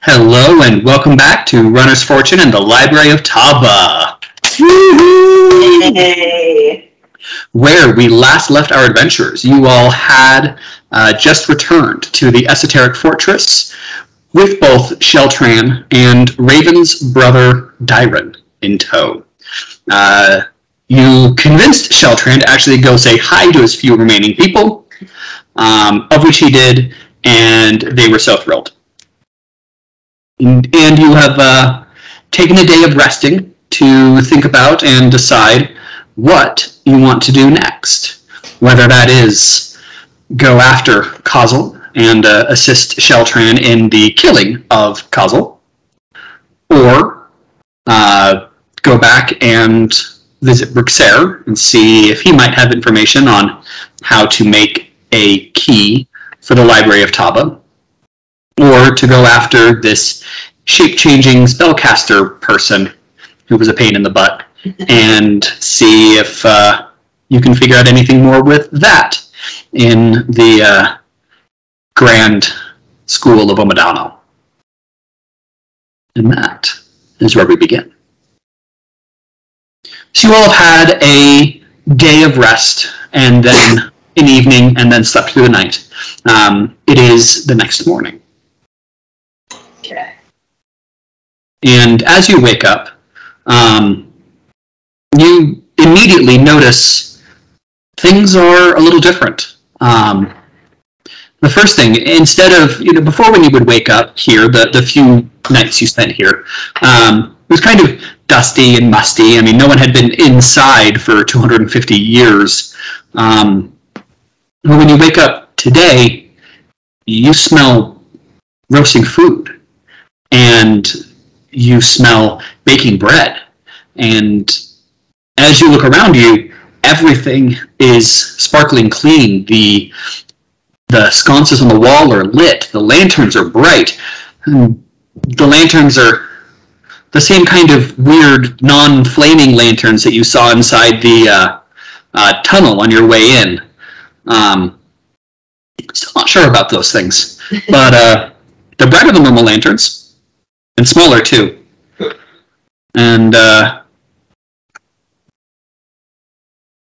Hello and welcome back to Runner's Fortune and the Library of Taba. Yay! Where we last left our adventurers, you all had just returned to the esoteric fortress with both Sheltran and Rayvvin's brother Dyron in tow. You convinced Sheltran to actually go say hi to his few remaining people, of which he did, and they were so thrilled. And you have taken a day of resting to think about and decide what you want to do next. Whether that is go after Caleigh and assist Sheltran in the killing of Caleigh, or go back and visit Bruxer and see if he might have information on how to make a key for the Library of Taba, or to go after this shape-changing spellcaster person who was a pain in the butt and see if you can figure out anything more with that in the Grand School of Omadano. And that is where we begin. So you all have had a day of rest and then an evening and then slept through the night. It is the next morning. Okay. And as you wake up, you immediately notice things are a little different. The first thing, instead of, before when you would wake up here, the few nights you spent here, it was kind of dusty and musty. I mean, no one had been inside for 250 years. But when you wake up today, you smell roasting food. And you smell baking bread. And as you look around you, everything is sparkling clean. The sconces on the wall are lit. The lanterns are bright. And the lanterns are the same kind of weird, non-flaming lanterns that you saw inside the tunnel on your way in. Still not sure about those things. But they're brighter than normal lanterns. And smaller, too. And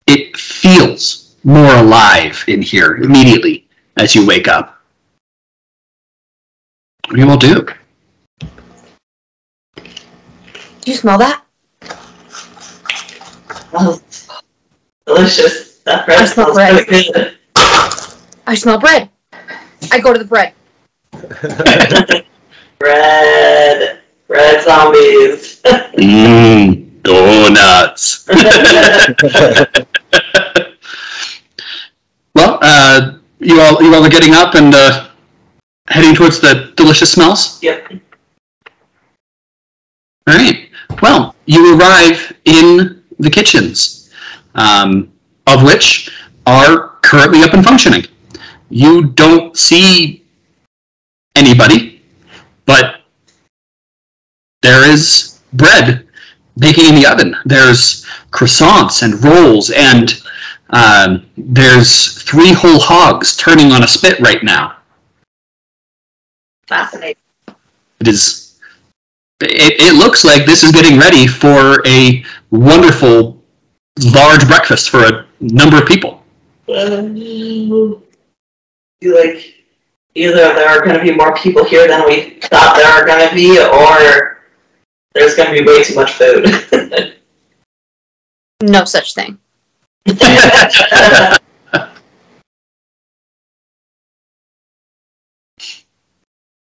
it feels more alive in here immediately as you wake up. What do you all do? Do you smell that? Oh, delicious. That bread smells so good. I smell bread. I go to the bread. Bread zombies. Donuts. Well, you all are getting up and heading towards the delicious smells? Yep. All right. Well, you arrive in the kitchens, of which are currently up and functioning. You don't see anybody, but there is bread baking in the oven. There's croissants and rolls, and there's 3 whole hogs turning on a spit right now. Fascinating. It looks like this is getting ready for a wonderful, large breakfast for a number of people. Either there are going to be more people here than we thought there are going to be, or there's going to be way too much food. No such thing.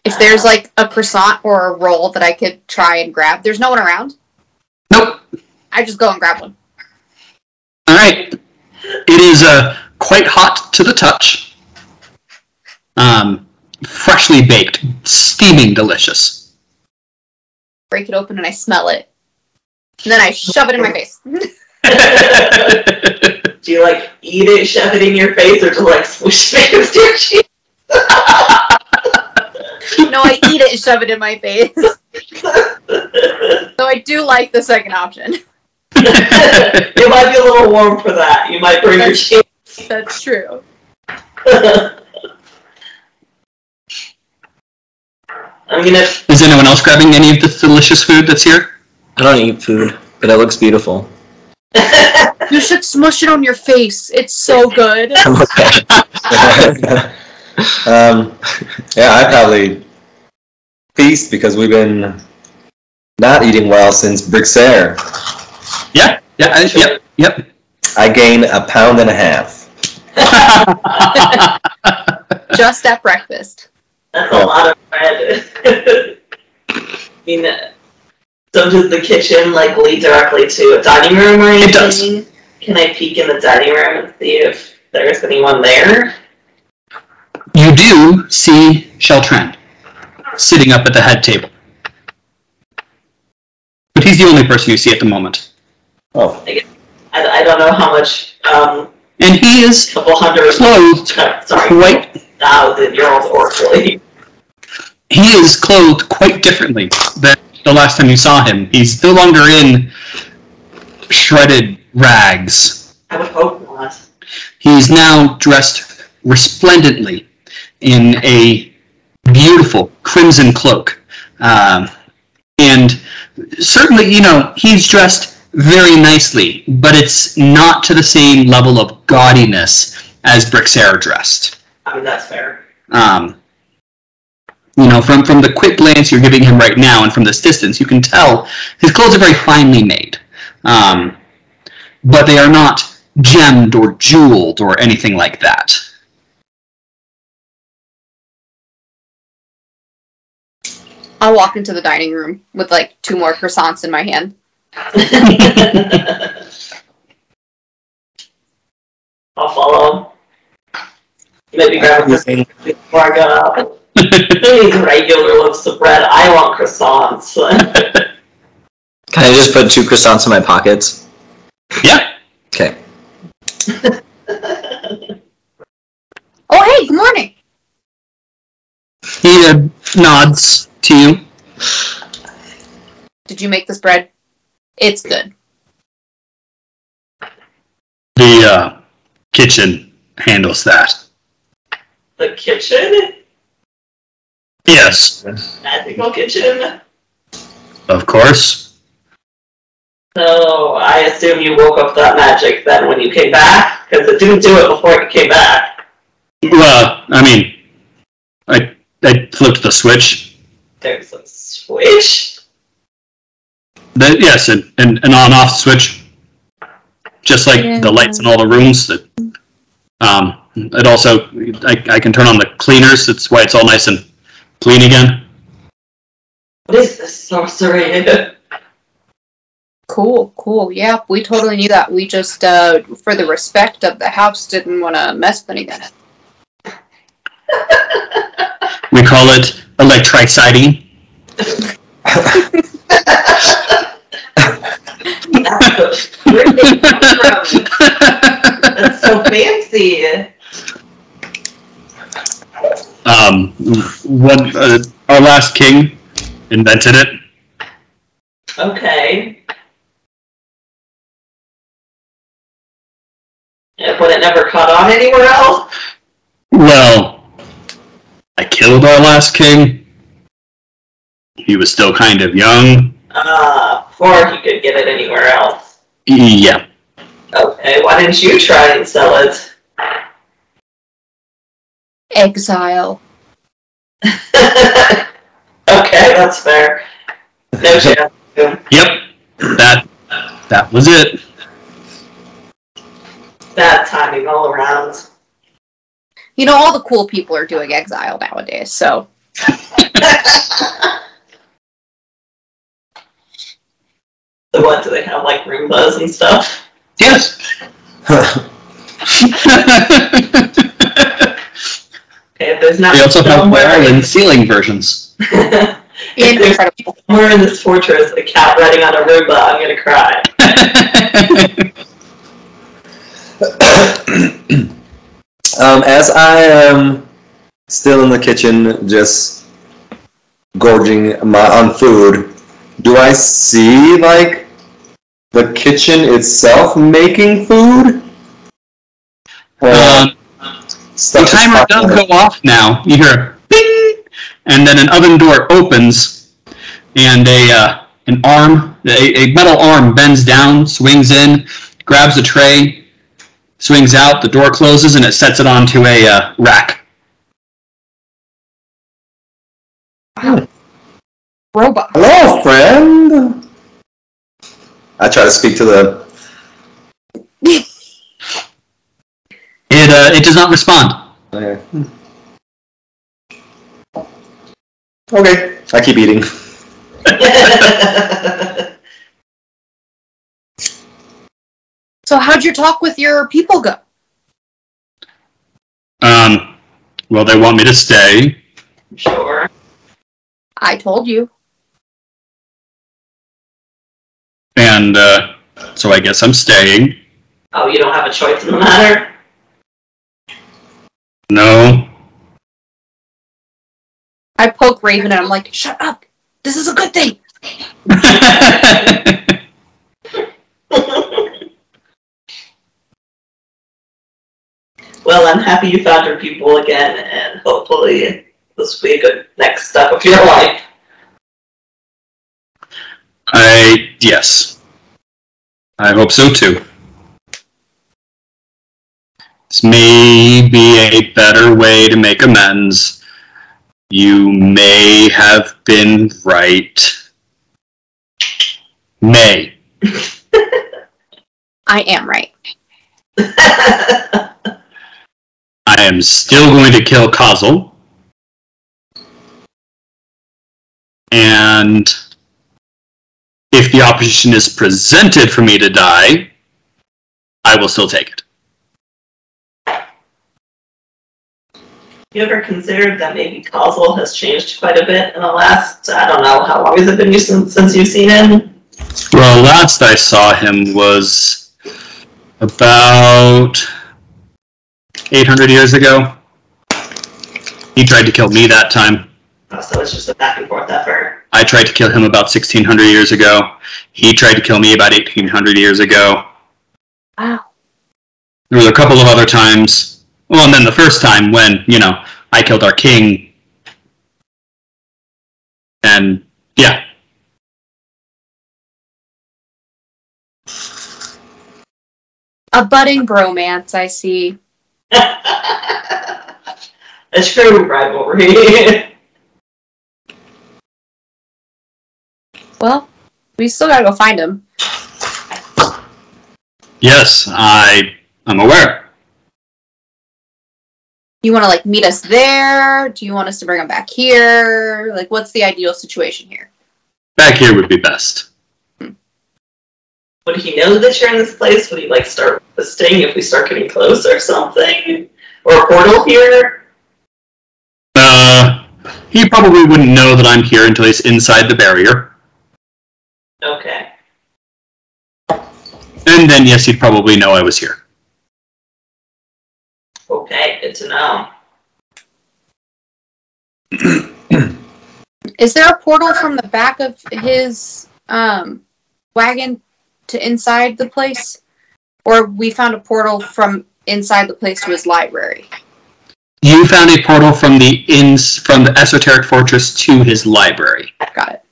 If there's like a croissant or a roll that I could try and grab, there's no one around? Nope. I just go and grab one. All right. It is quite hot to the touch. Freshly baked, steaming delicious. Break it open and I smell it. And then I shove it in my face. Do you eat it, shove it in your face, or just swoosh it against your cheek? No, I eat it and shove it in my face. So I do like the second option. It might be a little warm for that. You might burn your cheeks. That's true. I'm gonna... Is anyone else grabbing any of the delicious food that's here? I don't eat food, but it looks beautiful. You should smush it on your face. It's so good. Okay. Yeah, I probably feast because we've been not eating well since Brixer. Yep. I gained 1.5 pounds. Just at breakfast. That's a lot of bread. I mean, so does the kitchen lead directly to a dining room or anything? It does. Can I peek in the dining room and see if there's anyone there? You do see Sheltran sitting up at the head table. But he's the only person you see at the moment. Oh. I don't know how much... and he is clothed quite... 1,000-year-old orc. He is clothed quite differently than the last time you saw him. He's no longer in shredded rags. I would hope not. He's now dressed resplendently in a beautiful crimson cloak. And certainly, he's dressed very nicely, but it's not to the same level of gaudiness as Brixer dressed. I mean, that's fair. From the quick glance you're giving him right now and from this distance, you can tell his clothes are very finely made. But they are not gemmed or jeweled or anything like that. I'll walk into the dining room with 2 more croissants in my hand. I'll follow. Maybe grab a croissant before I go out. Who needs regular loaves of bread? I want croissants. Can I just put 2 croissants in my pockets? Yeah. Okay. Oh, hey, good morning. He nods to you. Did you make this bread? It's good. The kitchen handles that. The kitchen? Yes. Magical kitchen? Of course. So, I assume you woke up that magic then when you came back? Because it didn't do it before you came back. Well, I mean, I flipped the switch. There's a switch? Yes, an on-off switch. Just like the lights in all the rooms. It also, I can turn on the cleaners. That's why it's all nice and clean again. What is this sorcery? Cool. Yeah, we totally knew that. We just, for the respect of the house, didn't want to mess with anything. We call it electriciding. That's so fancy. Our last king invented it. Okay. But it never caught on anywhere else? Well, I killed our last king. He was still kind of young. Before he could get it anywhere else. Yeah. Okay, why didn't you try and sell it? Exile. Okay, that's fair. No chance. Yep. That was it. Bad timing all around. All the cool people are doing exile nowadays, so. So what, do they have Roombas and stuff? Yes. Okay, if there's not We also have somewhere and ceiling versions. if there's somewhere in this fortress a cat riding on a Roomba, I'm gonna cry. As I am still in the kitchen, just gorging on food, do I see the kitchen itself making food? The timer does go off now. You hear a bing, and then an oven door opens, and a metal arm bends down, swings in, grabs a tray, swings out, the door closes, and it sets it onto a rack. Robot. Hello, friend. I try to speak to the... It does not respond. Okay, I keep eating. So how'd your talk with your people go? Well, they want me to stay. Sure. I told you. And, so I guess I'm staying. Oh, you don't have a choice in the matter? No. I poke Rayvvin and I'm like, shut up. This is a good thing. Well, I'm happy you found your people again, and hopefully this will be a good next step of your life. Yes. I hope so too. This may be a better way to make amends. You may have been right. May. I am right. I am still going to kill Kazel. And if the opportunity is presented for me to die, I will still take it. You ever considered that maybe Kazel has changed quite a bit in the last, I don't know, how long has it been since you've seen him? Well, last I saw him was about 800 years ago. He tried to kill me that time. Oh, so it's just a back and forth effort. I tried to kill him about 1600 years ago. He tried to kill me about 1800 years ago. Wow. There was a couple of other times. Well, and then the first time when, I killed our king. And, yeah. A budding bromance, I see. A true rivalry. Well, we still gotta go find him. Yes, I'm aware. You want to, meet us there? Do you want us to bring him back here? What's the ideal situation here? Back here would be best. Would he know that you're in this place? Would he, start listing if we start getting close or something? Or a portal here? He probably wouldn't know that I'm here until he's inside the barrier. Okay. And then, yes, he'd probably know I was here. Okay, good to know. Is there a portal from the back of his wagon to inside the place? Or we found a portal from inside the place to his library? You found a portal from the esoteric fortress to his library. Got it.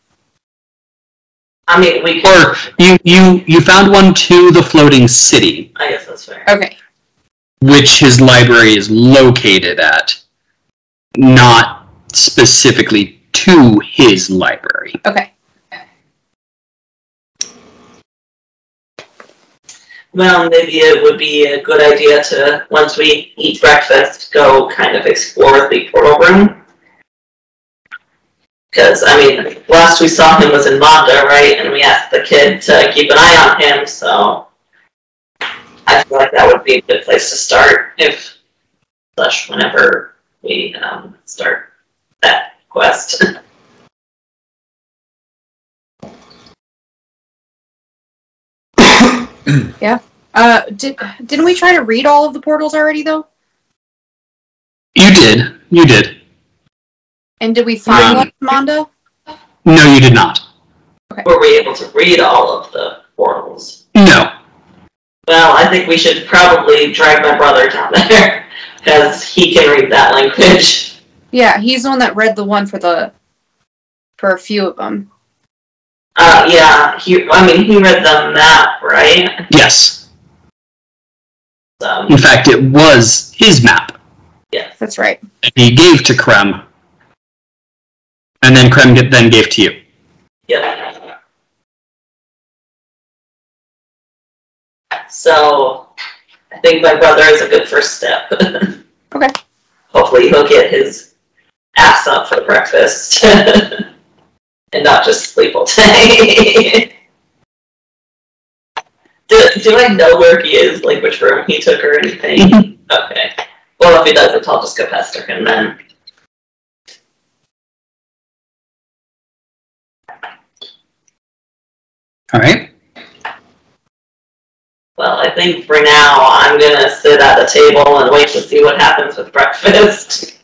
I mean, we could... Or you found one to the floating city. I guess that's fair. Okay. Which his library is located at. Not specifically to his library. Okay. Well, maybe it would be a good idea to, once we eat breakfast, go kind of explore the portal room. Because, last we saw him was in Manda, right? And we asked the kid to keep an eye on him, so I feel like that would be a good place to start whenever we start that quest. Yeah. Didn't we try to read all of the portals already, though? You did. And did we find one, Mondo? No, you did not. Okay. Were we able to read all of the portals? No. Well, I think we should probably drag my brother down there, because he can read that language. Yeah, he's the one that read the one for a few of them. Yeah, he read the map, right? Yes. So, In fact, it was his map. yes. That's right. And he gave to Krem. And then Krem then gave to you. Yep. So, I think my brother is a good first step. Okay. Hopefully he'll get his ass up for breakfast. And not just sleep all day. Do I know where he is? Like which room he took or anything? Okay. Well, if he doesn't, I'll just go pester him then. Alright. Well, I think for now, I'm gonna sit at the table and wait to see what happens with breakfast.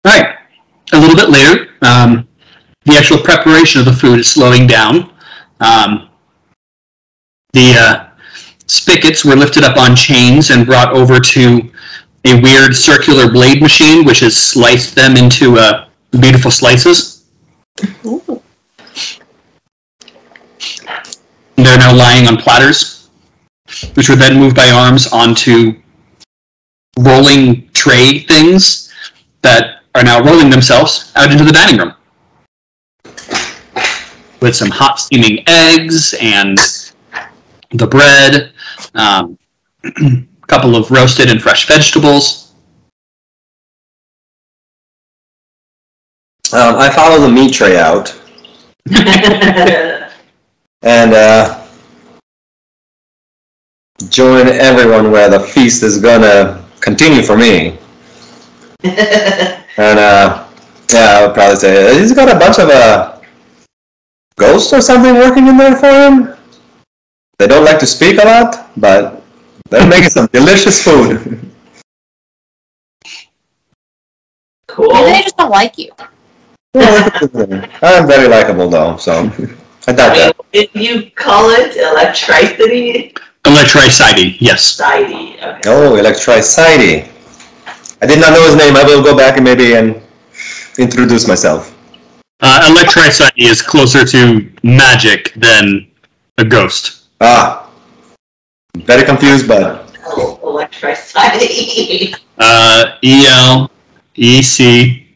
Alright. A little bit later, the actual preparation of the food is slowing down. The spigots were lifted up on chains and brought over to a weird circular blade machine, which has sliced them into beautiful slices. Ooh. They're now lying on platters, which were then moved by arms onto rolling tray things that are now rolling themselves out into the dining room. With some hot steaming eggs and the bread, a couple of roasted and fresh vegetables. I follow the meat tray out. And join everyone where the feast is gonna continue for me. And yeah, I would probably say he's got a bunch of ghosts or something working in there for him. They don't like to speak a lot, but they're making some delicious food. Cool. Maybe they just don't like you. I'm very likable though, so I doubt that. If you call it electricity, Electricity, yes. okay. Oh, Electricity. I did not know his name. I will go back and maybe introduce myself. Electricity is closer to magic than a ghost. Ah, very confused, but Oh, electricity. ELECTRICITY.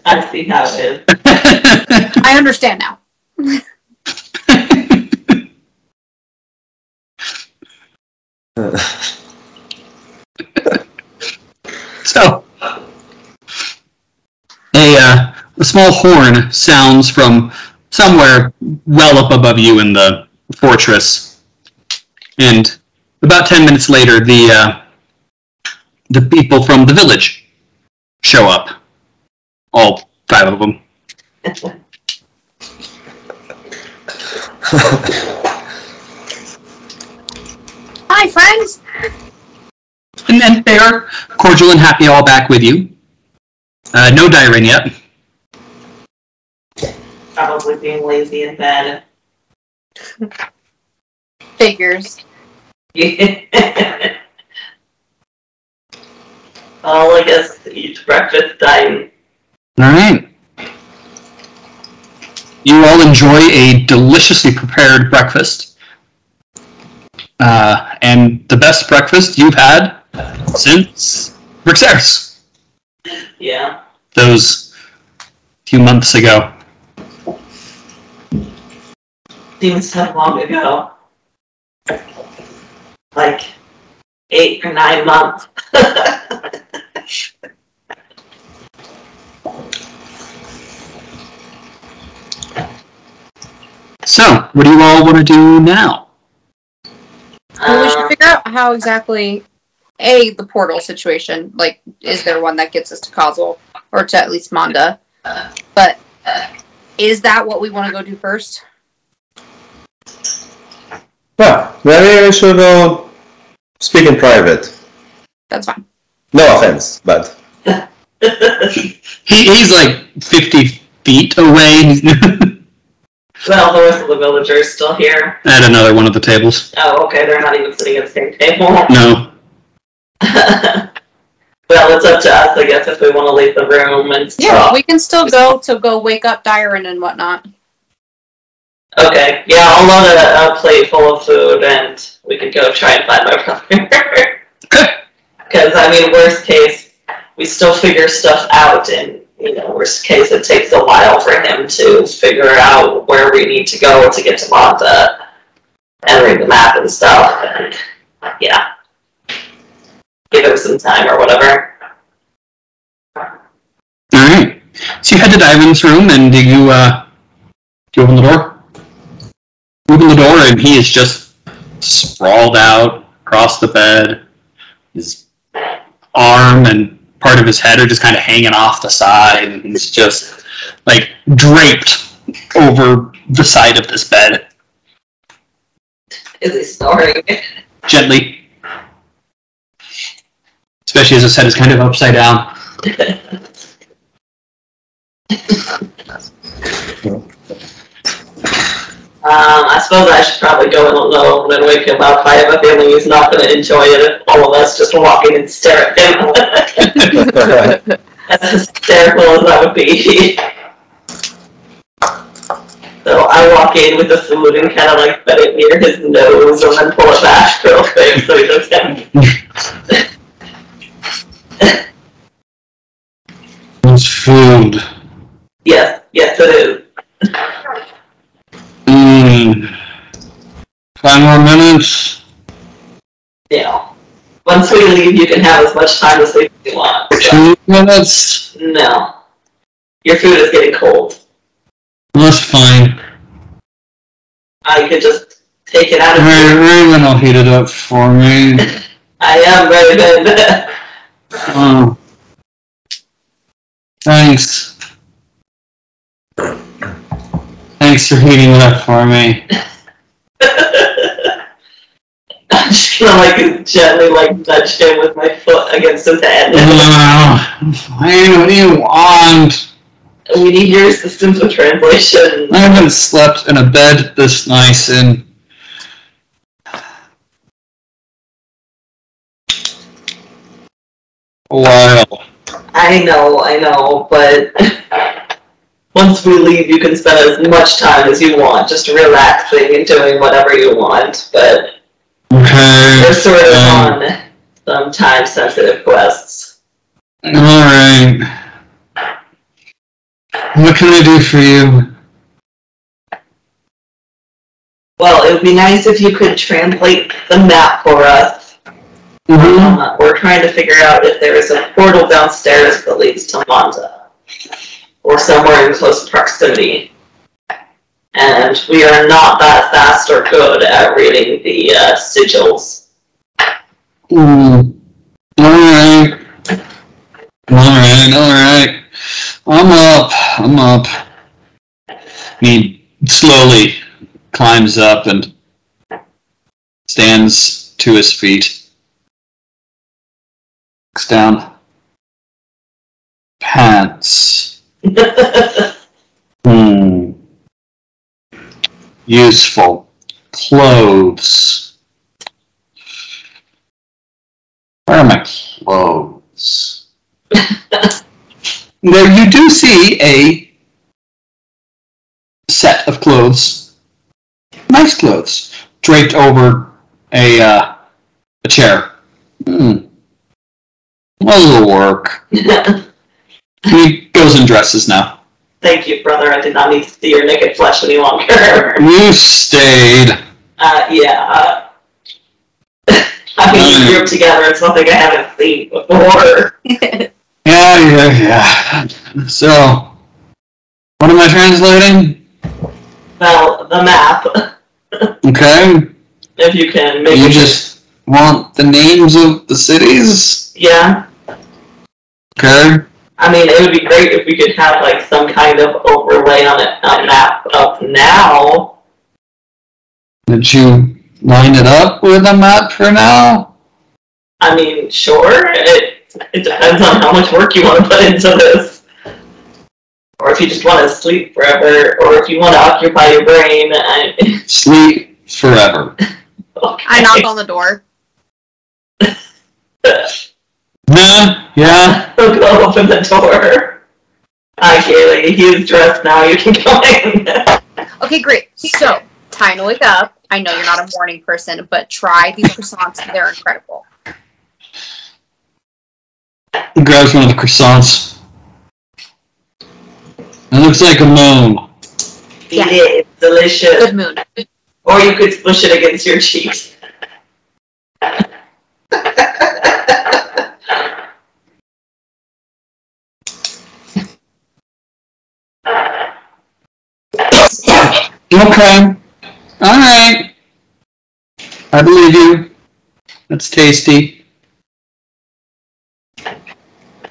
I see how it is. I understand now. So, a small horn sounds from somewhere well up above you in the fortress, and about 10 minutes later, the people from the village show up. All 5 of them. Hi, friends. And they are cordial and happy, all back with you. No Dyrin yet. Probably being lazy in bed. Figures. Well, I guess each breakfast time. Alright. You all enjoy a deliciously prepared breakfast. And the best breakfast you've had since Brixeris. Yeah. Those few months ago. Seems so long ago. Like 8 or 9 months. So, what do you all want to do now? Well, we should figure out how exactly, the portal situation, like, is there one that gets us to Kozil, or to at least Manda? But, is that what we want to go do first? well, maybe we should go speak in private. That's fine. No offense, but He's like 50 feet away. Well, the rest of the villagers still here. At another one of the tables. Oh, okay, they're not even sitting at the same table. No. Well, it's up to us, I guess, if we want to leave the room and stuff. Yeah, we can still go wake up Dyron and whatnot. Okay, yeah, I'll load a plate full of food and we could go try and find my brother. Because, I mean, worst case, we still figure stuff out, and, you know, worst case, it takes a while for him to figure out where we need to go to get to Monta and read the map and stuff, and, yeah. Give him some time or whatever. Alright. So you head to Dyron's room, and do you open the door? You open the door, and he is just sprawled out across the bed. His arm and part of his head are just kind of hanging off the side, and he's just, like, draped over the side of this bed. Is he snoring? Gently. Especially as his head is kind of upside down. I suppose I should probably go in alone and wake him up. I have a feeling he's not going to enjoy it if all of us just walk in and stare at him. As hysterical as that would be. So I walk in with the food and kind of like put it near his nose and then pull it back real quick so he doesn't. It's food. Yes, it is. 5 more minutes. Yeah. Once we leave, you can have as much time to sleep as you want. 2 minutes. No. Your food is getting cold. That's fine. You could just take it out of Rayvvin will heat it up for me. I am Rayvvin. Oh. Thanks. Thanks for heating it up for me. I'm just gonna like gently like nudge him with my foot against his head. Fine, what do you want? We need your assistance with translation. I haven't slept in a bed this nice in a while. I know, but once we leave, you can spend as much time as you want, just relaxing and doing whatever you want, but we're sort of on some time-sensitive quests. Alright. What can I do for you? Well, it would be nice if you could translate the map for us. We're trying to figure out if there is a portal downstairs that leads to Monta, or somewhere in close proximity. And we are not that fast or good at reading the sigils. Alright. I'm up. He slowly climbs up and stands to his feet. Looks down. Pants. Useful. Clothes. Where are my clothes? There you do see a set of clothes. Nice clothes. Draped over a chair. That'll work. He goes and dresses now. Thank you, brother. I did not need to see your naked flesh any longer. You stayed. Yeah. I mean, we grew up together. It's nothing I haven't seen before. Yeah. So, what am I translating? Well, the map. Okay. If you can make You just want the names of the cities? Yeah. Okay. I mean, it would be great if we could have, like, some kind of overlay on a map up now. Did you line it up with a map for now? I mean, sure. It depends on how much work you want to put into this. Or if you just want to sleep forever, or if you want to occupy your brain. Sleep forever. Okay. I knock on the door. Yeah. He'll go open the door. Hi, Caleigh. He's dressed now. You can go in. Okay, great. So, time to wake up. I know you're not a morning person, but try these croissants. They're incredible. He grabs one of the croissants. It looks like a moon. Yeah. It is delicious. Good moon. Or you could push it against your cheeks. Okay. Alright. I believe you. That's tasty.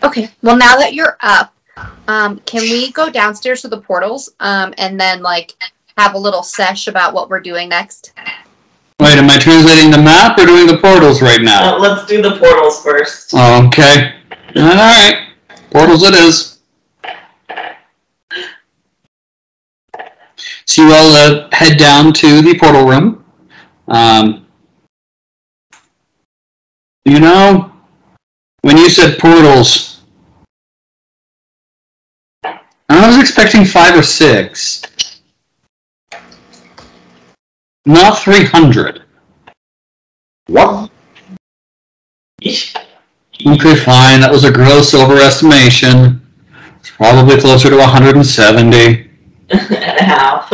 Okay, well, now that you're up, can we go downstairs to the portals and then, like, have a little sesh about what we're doing next? Wait, am I translating the map or doing the portals right now? Let's do the portals first. Okay. Alright. Portals it is. So you all head down to the portal room. You know, when you said portals, I was expecting 5 or 6. Not 300. What? Okay, fine. That was a gross overestimation. It's probably closer to 170. And a half.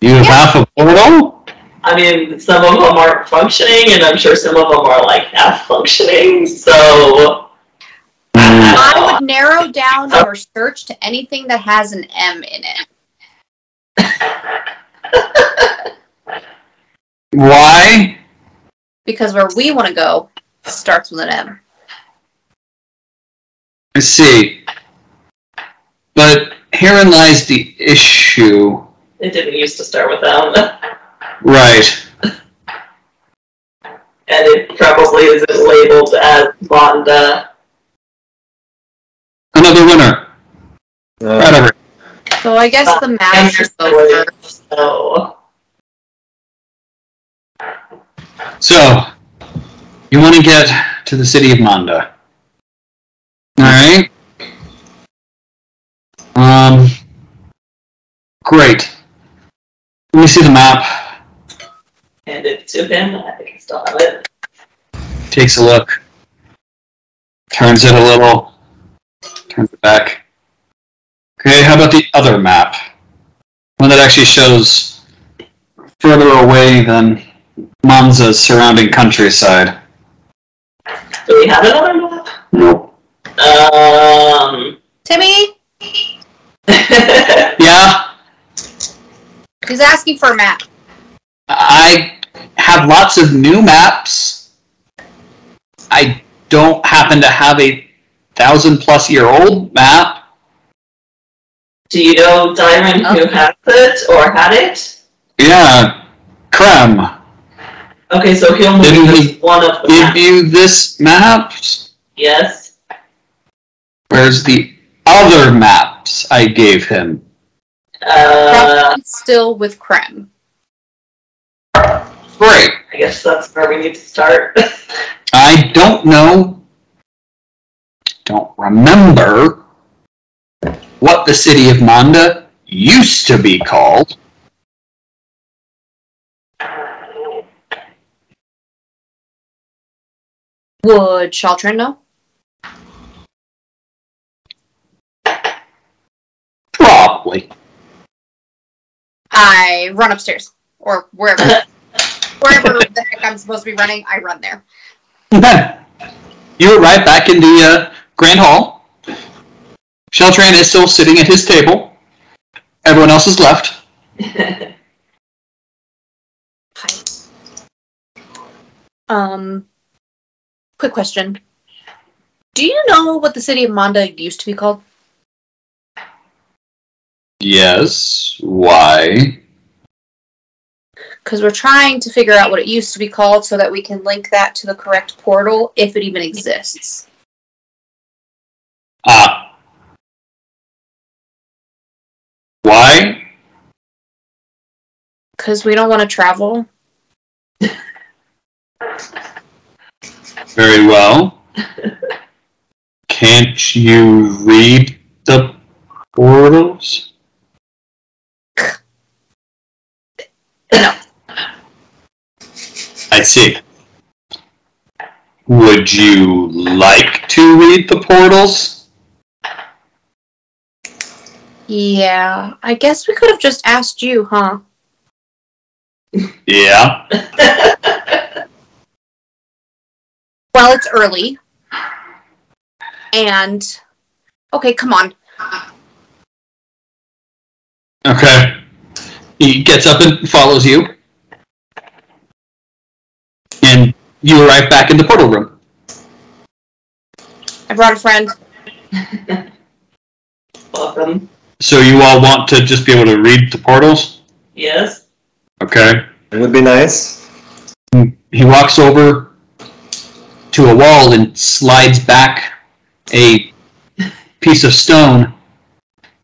You have half a portal? I mean, some of them aren't functioning, and I'm sure some of them are, like, half functioning, so... I would narrow down your search to anything that has an M in it. Why? Because where we want to go starts with an M. I see. But herein lies the issue. It didn't used to start with them. Right. And it probably isn't labeled as Vonda. Another winner. Right over. So I guess the map should go first. So, You want to get to the city of Manda. Alright? Great. Let me see the map. hand it to him. I think I still have it. Takes a look. Turns it a little. Turns it back. Okay, how about the other map? One that actually shows further away than Monza's surrounding countryside. Do we have another map? Nope. Timmy? Yeah? He's asking for a map. I have lots of new maps. I don't happen to have a 1,000-plus-year-old map. Do you know Diamond who has it or had it? Yeah, Krem. Okay, so he'll move one of the Give you this map? Yes. Where's the other maps I gave him? Probably still with Krem. Great. I guess that's where we need to start. I don't know. Don't remember what the city of Manda used to be called. Would Shaltrin know? Probably. I run upstairs. Or wherever. Wherever the heck I'm supposed to be running, I run there. Okay. You arrive back in the Grand Hall. Sheltran is still sitting at his table. Everyone else is left. Hi. Quick question. Do you know what the city of Manda used to be called? Yes. Why? Because we're trying to figure out what it used to be called so that we can link that to the correct portal, if it even exists. Why? Because we don't want to travel. Very well. Can't you read the portals? No. I see. Would you like to read the portals? Yeah, I guess we could have just asked you, huh? Yeah. Well, it's early. And... Okay, come on. Okay. He gets up and follows you. And you arrive back in the portal room. I brought a friend. Welcome. So you all want to just be able to read the portals? Yes. Okay. It would be nice. He walks over to a wall and slides back a piece of stone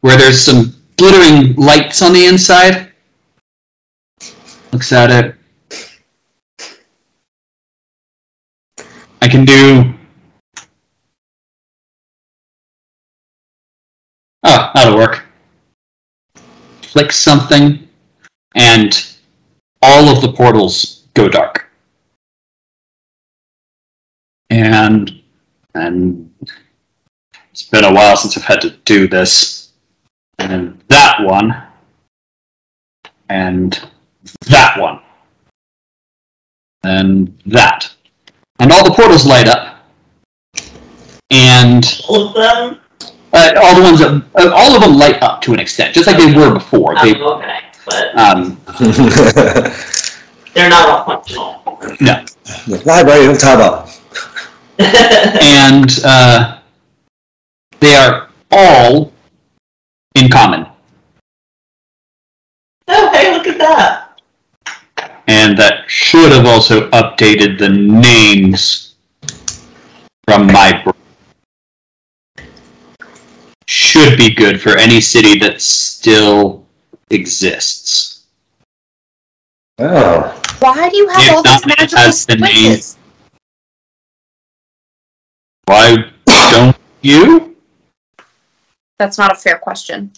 where there's some glittering lights on the inside. Looks at it. I can do... Oh, that'll work. Flick something, and all of the portals go dark. And it's been a while since I've had to do this. And that one. And that one. And that. And all the portals light up. And All of them? all the ones that, all of them light up to an extent, just like they were before. They, Okay, but The they're not all functional. no. library of Taba. And they are all in common. Oh, hey, look at that. And that should have also updated the names from my brain. Should be good for any city that still exists. Oh. Why do you have If all these not, it magical has the name. switches? Why don't you? That's not a fair question.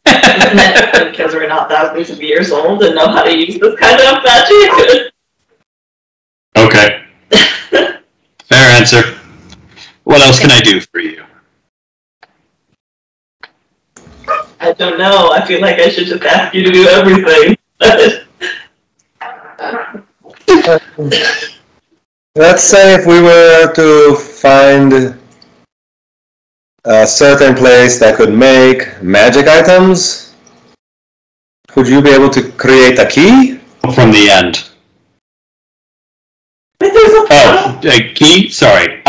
Because we're not thousands of years old and know how to use this kind of magic. Okay. Fair answer. What else can I do for you? I don't know. I feel like I should just ask you to do everything. Let's say if we were to find a certain place that could make magic items, could you be able to create a key? From the end. But there's a Oh, a key? Sorry.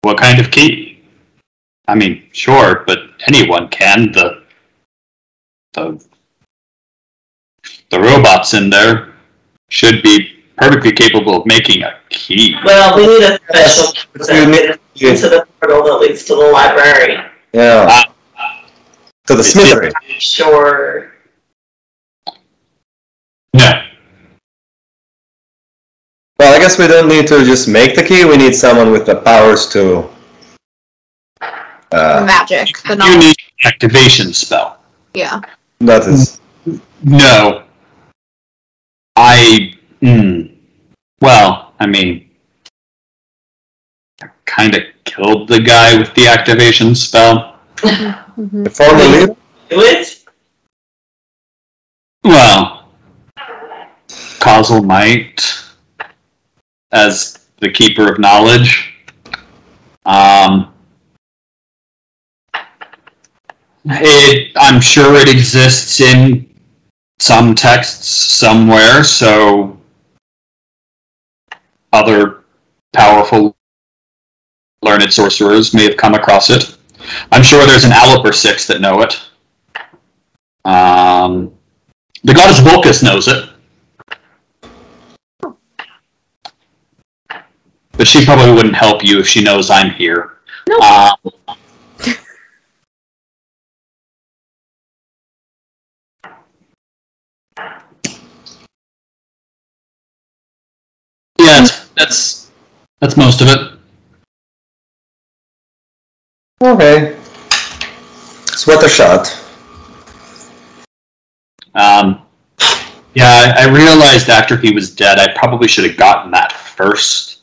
What kind of key? I mean, sure, but anyone can. The robots in there should be perfectly capable of making a key. Well, we need a special key You need- into the portal that leads to the library. Yeah. To the smithery. Sure. No. Well, I guess we don't need to just make the key. We need someone with the powers to. Magic. The You knowledge. need an activation spell. Yeah. That is. No. Well, I mean, I kind of killed the guy with the activation spell. Mm-hmm. The former leader? Do it? Well, Causal might, as the Keeper of Knowledge. I'm sure it exists in some texts somewhere, so other powerful learned sorcerers may have come across it. I'm sure there's an Alip or 6 that know it. The goddess Vulcus knows it. But she probably wouldn't help you if she knows I'm here. No. Yeah, that's most of it. Okay. It's worth a shot. Yeah, I realized after he was dead, I probably should have gotten that first.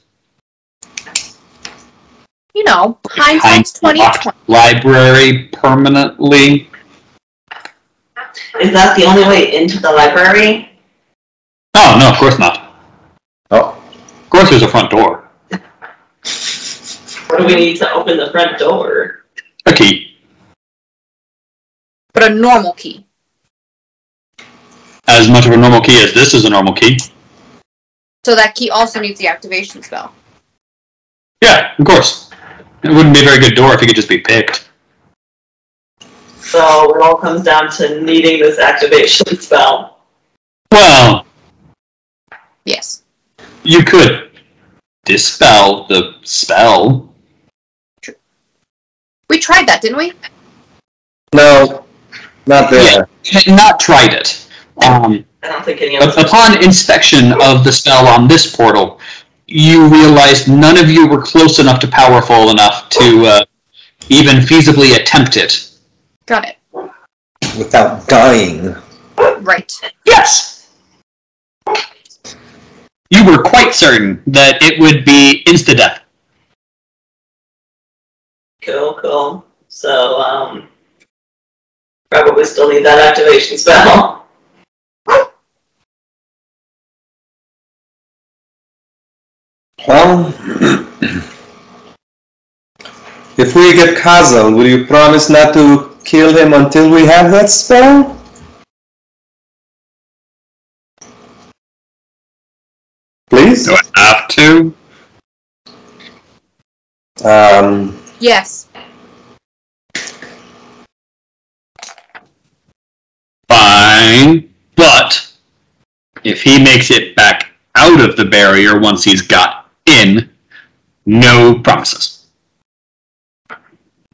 You know, hindsight's 20/20. Library permanently. Is that the only way into the library? Oh, no, of course not. Oh. Of course there's a front door. What do we need to open the front door? A key. But a normal key. As much of a normal key as this is a normal key. So that key also needs the activation spell. Yeah, of course. It wouldn't be a very good door if it could just be picked. So it all comes down to needing this activation spell. Well, Yes. you could dispel the spell. We tried that, didn't we? No, not there. Yeah, not tried it. I don't think any of us... Upon inspection of the spell on this portal, you realized none of you were close enough to powerful enough to even feasibly attempt it. Got it. Without dying. Right. Yes! You were quite certain that it would be insta-death. Cool. So, probably still need that activation spell. Well, if we get Kazel, will you promise not to kill him until we have that spell? Please? Do I have to? Yes. Fine. But if he makes it back out of the barrier once he's got in, no promises.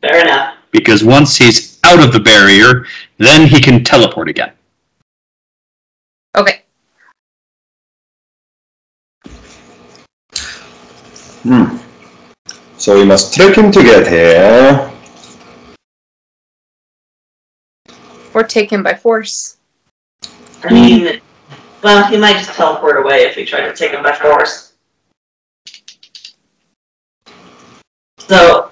Fair enough. Because once he's out of the barrier, then he can teleport again. Okay. So we must trick him to get here. Or take him by force. I mean, well, he might just teleport away if we try to take him by force. So,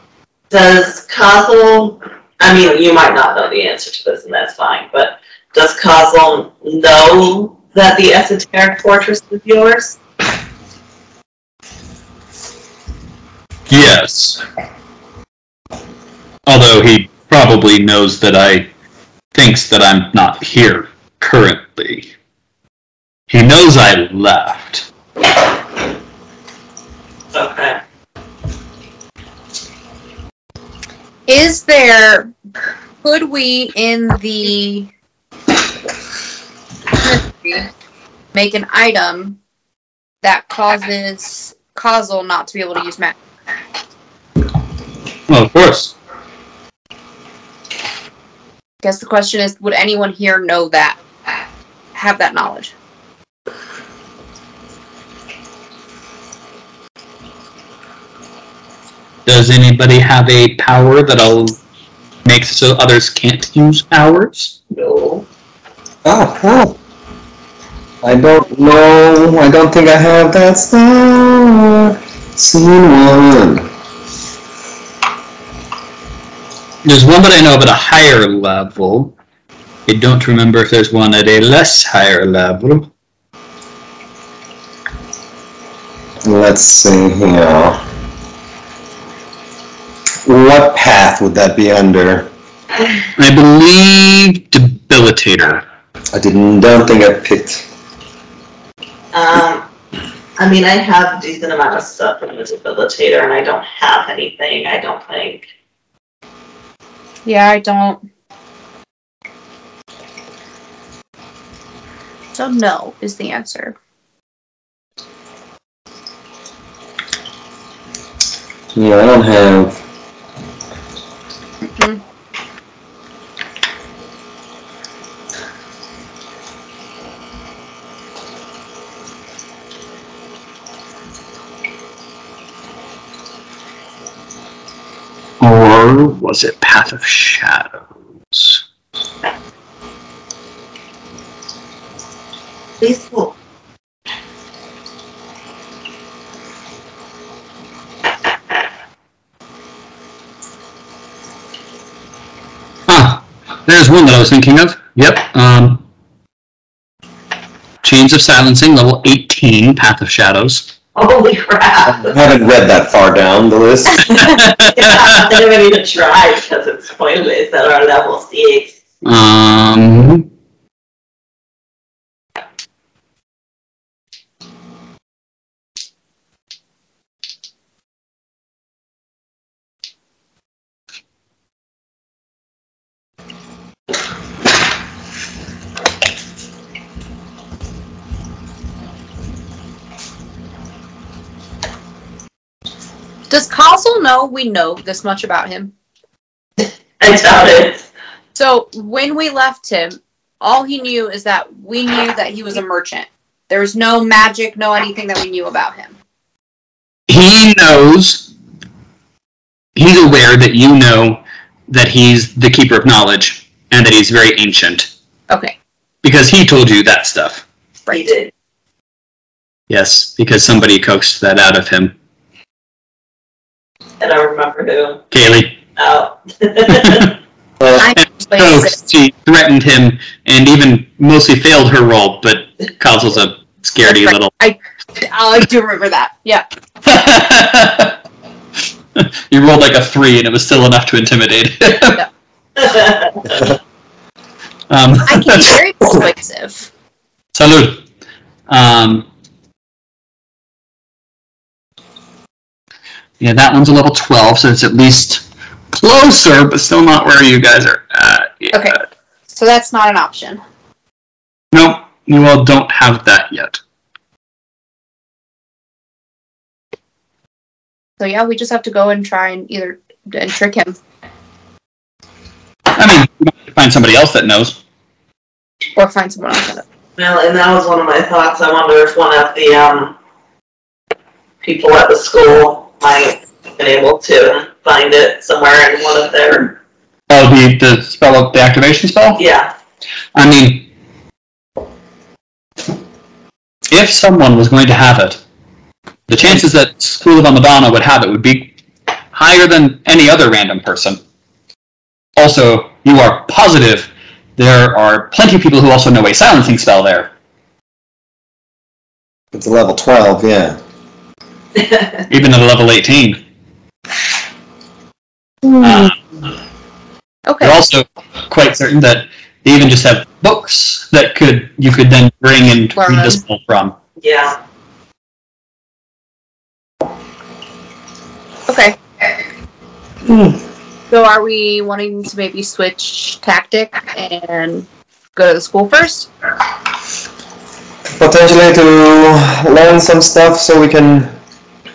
does Kazel... I mean, you might not know the answer to this, and that's fine, but does Kazel know that the esoteric fortress is yours? Yes. Although he probably knows that thinks that I'm not here currently. He knows I left. Okay. Could we in the make an item that causes Kazel not to be able to use magic? Well, of course. Guess the question is, would anyone here know that? Have that knowledge? Does anybody have a power that'll make so others can't use powers? No. Oh. I don't know. I don't think I have that star. Scene one. There's one that I know of at a higher level. I don't remember if there's one at a less higher level. Let's see here. What path would that be under? I believe Debilitator. Don't think I picked. I mean, I have a decent amount of stuff in the Debilitator, and I don't have anything, I don't think. Yeah, I don't. So no is the answer. Yeah, I don't have... Mm-hmm. Or was it Path of Shadows? Peaceful. Huh. There's one that I was thinking of. Yep. Chains of Silencing, level 18, Path of Shadows. Holy crap. I haven't read that far down the list. Yeah, I didn't even try because it's pointless at our level 6. Does Caleigh know we know this much about him? I doubt it. So when we left him, all he knew is that we knew that he was a merchant. There was no magic, no anything that we knew about him. He knows, he's aware that you know that he's the Keeper of Knowledge and that he's very ancient. Okay. Because he told you that stuff. Right. He did. Yes, because somebody coaxed that out of him. I don't remember who. Caleigh. Oh. She threatened him and even mostly failed her role, but Cale's a scaredy little... I do remember that, yeah. You rolled like a 3 and it was still enough to intimidate. I can be very persuasive. Salud. Yeah, that one's a level 12, so it's at least closer, but still not where you guys are at. Yeah. Okay, so that's not an option. Nope, you all don't have that yet. So yeah, we just have to go and try and trick him. I mean, you might have to find somebody else that knows. Or find someone else that knows. Well, and that was one of my thoughts. I wonder if one of the people at the school might have been able to find it somewhere in one of their... Oh, the spell, the activation spell? Yeah. I mean, if someone was going to have it, the chances that School of Amadana would have it would be higher than any other random person. Also, you are positive there are plenty of people who also know a silencing spell there. It's a level 12, yeah. Even at a level 18. Okay. You're also quite certain that they even just have books that you could then bring and read the spell from. Yeah. Okay. So are we wanting to maybe switch tactic and go to the school first? Potentially to learn some stuff so we can...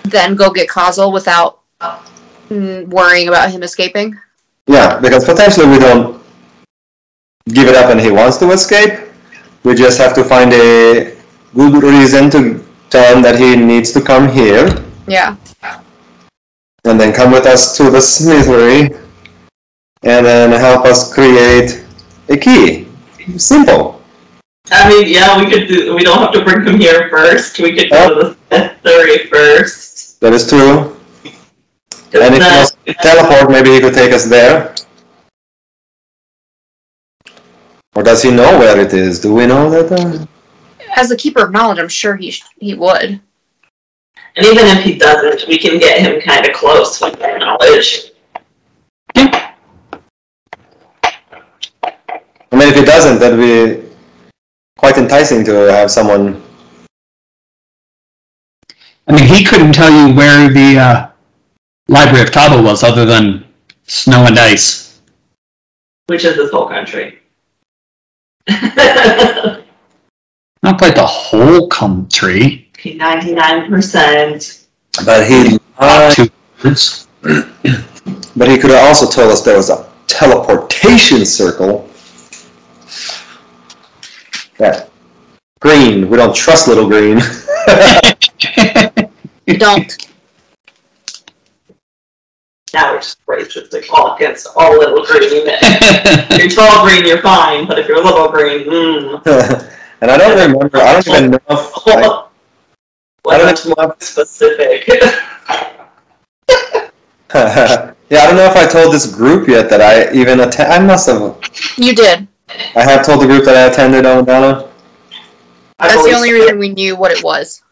Then go get Caleigh without worrying about him escaping? Yeah, because potentially we don't give it up and he wants to escape. We just have to find a good reason to tell him that he needs to come here. Yeah. And then come with us to the smithery. And then help us create a key. Simple. I mean, yeah, we don't have to bring him here first. We could go to the smithery first. That is true. And if he wants to teleport, maybe he could take us there. Or does he know where it is? Do we know that? As a Keeper of Knowledge, I'm sure he would. And even if he doesn't, we can get him kind of close with our knowledge. I mean, if he doesn't, that'd be quite enticing to have someone... I mean, he couldn't tell you where the Library of Taba was other than snow and ice. Which is this whole country. Not quite the whole country. 99%. But he Two-thirds. but he could have also told us there was a teleportation circle. That green. We don't trust little green. You don't. Now we're just racist all against all little green. If you're tall green, you're fine, but if you're little green, And I don't remember. I don't even know if I don't know specific. yeah, I don't know if I told this group yet that I even I must have. You did. I have told the group that I attended on Madonna. That's the only reason we knew what it was.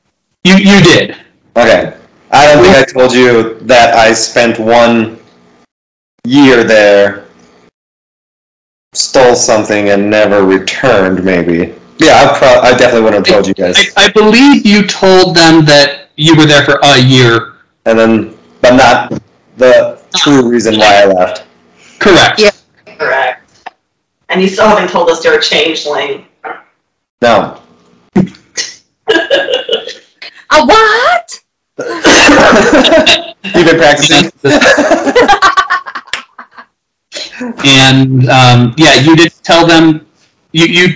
You did. Okay. I don't think I told you that I spent 1 year there, stole something, and never returned, maybe. Yeah, I definitely wouldn't have told you guys. I believe you told them that you were there for a year. And then, but not the true reason why I left. Correct. Yeah. Correct. And you still haven't told us you're a changeling. No. A what? You've been practicing? And yeah, you did tell them.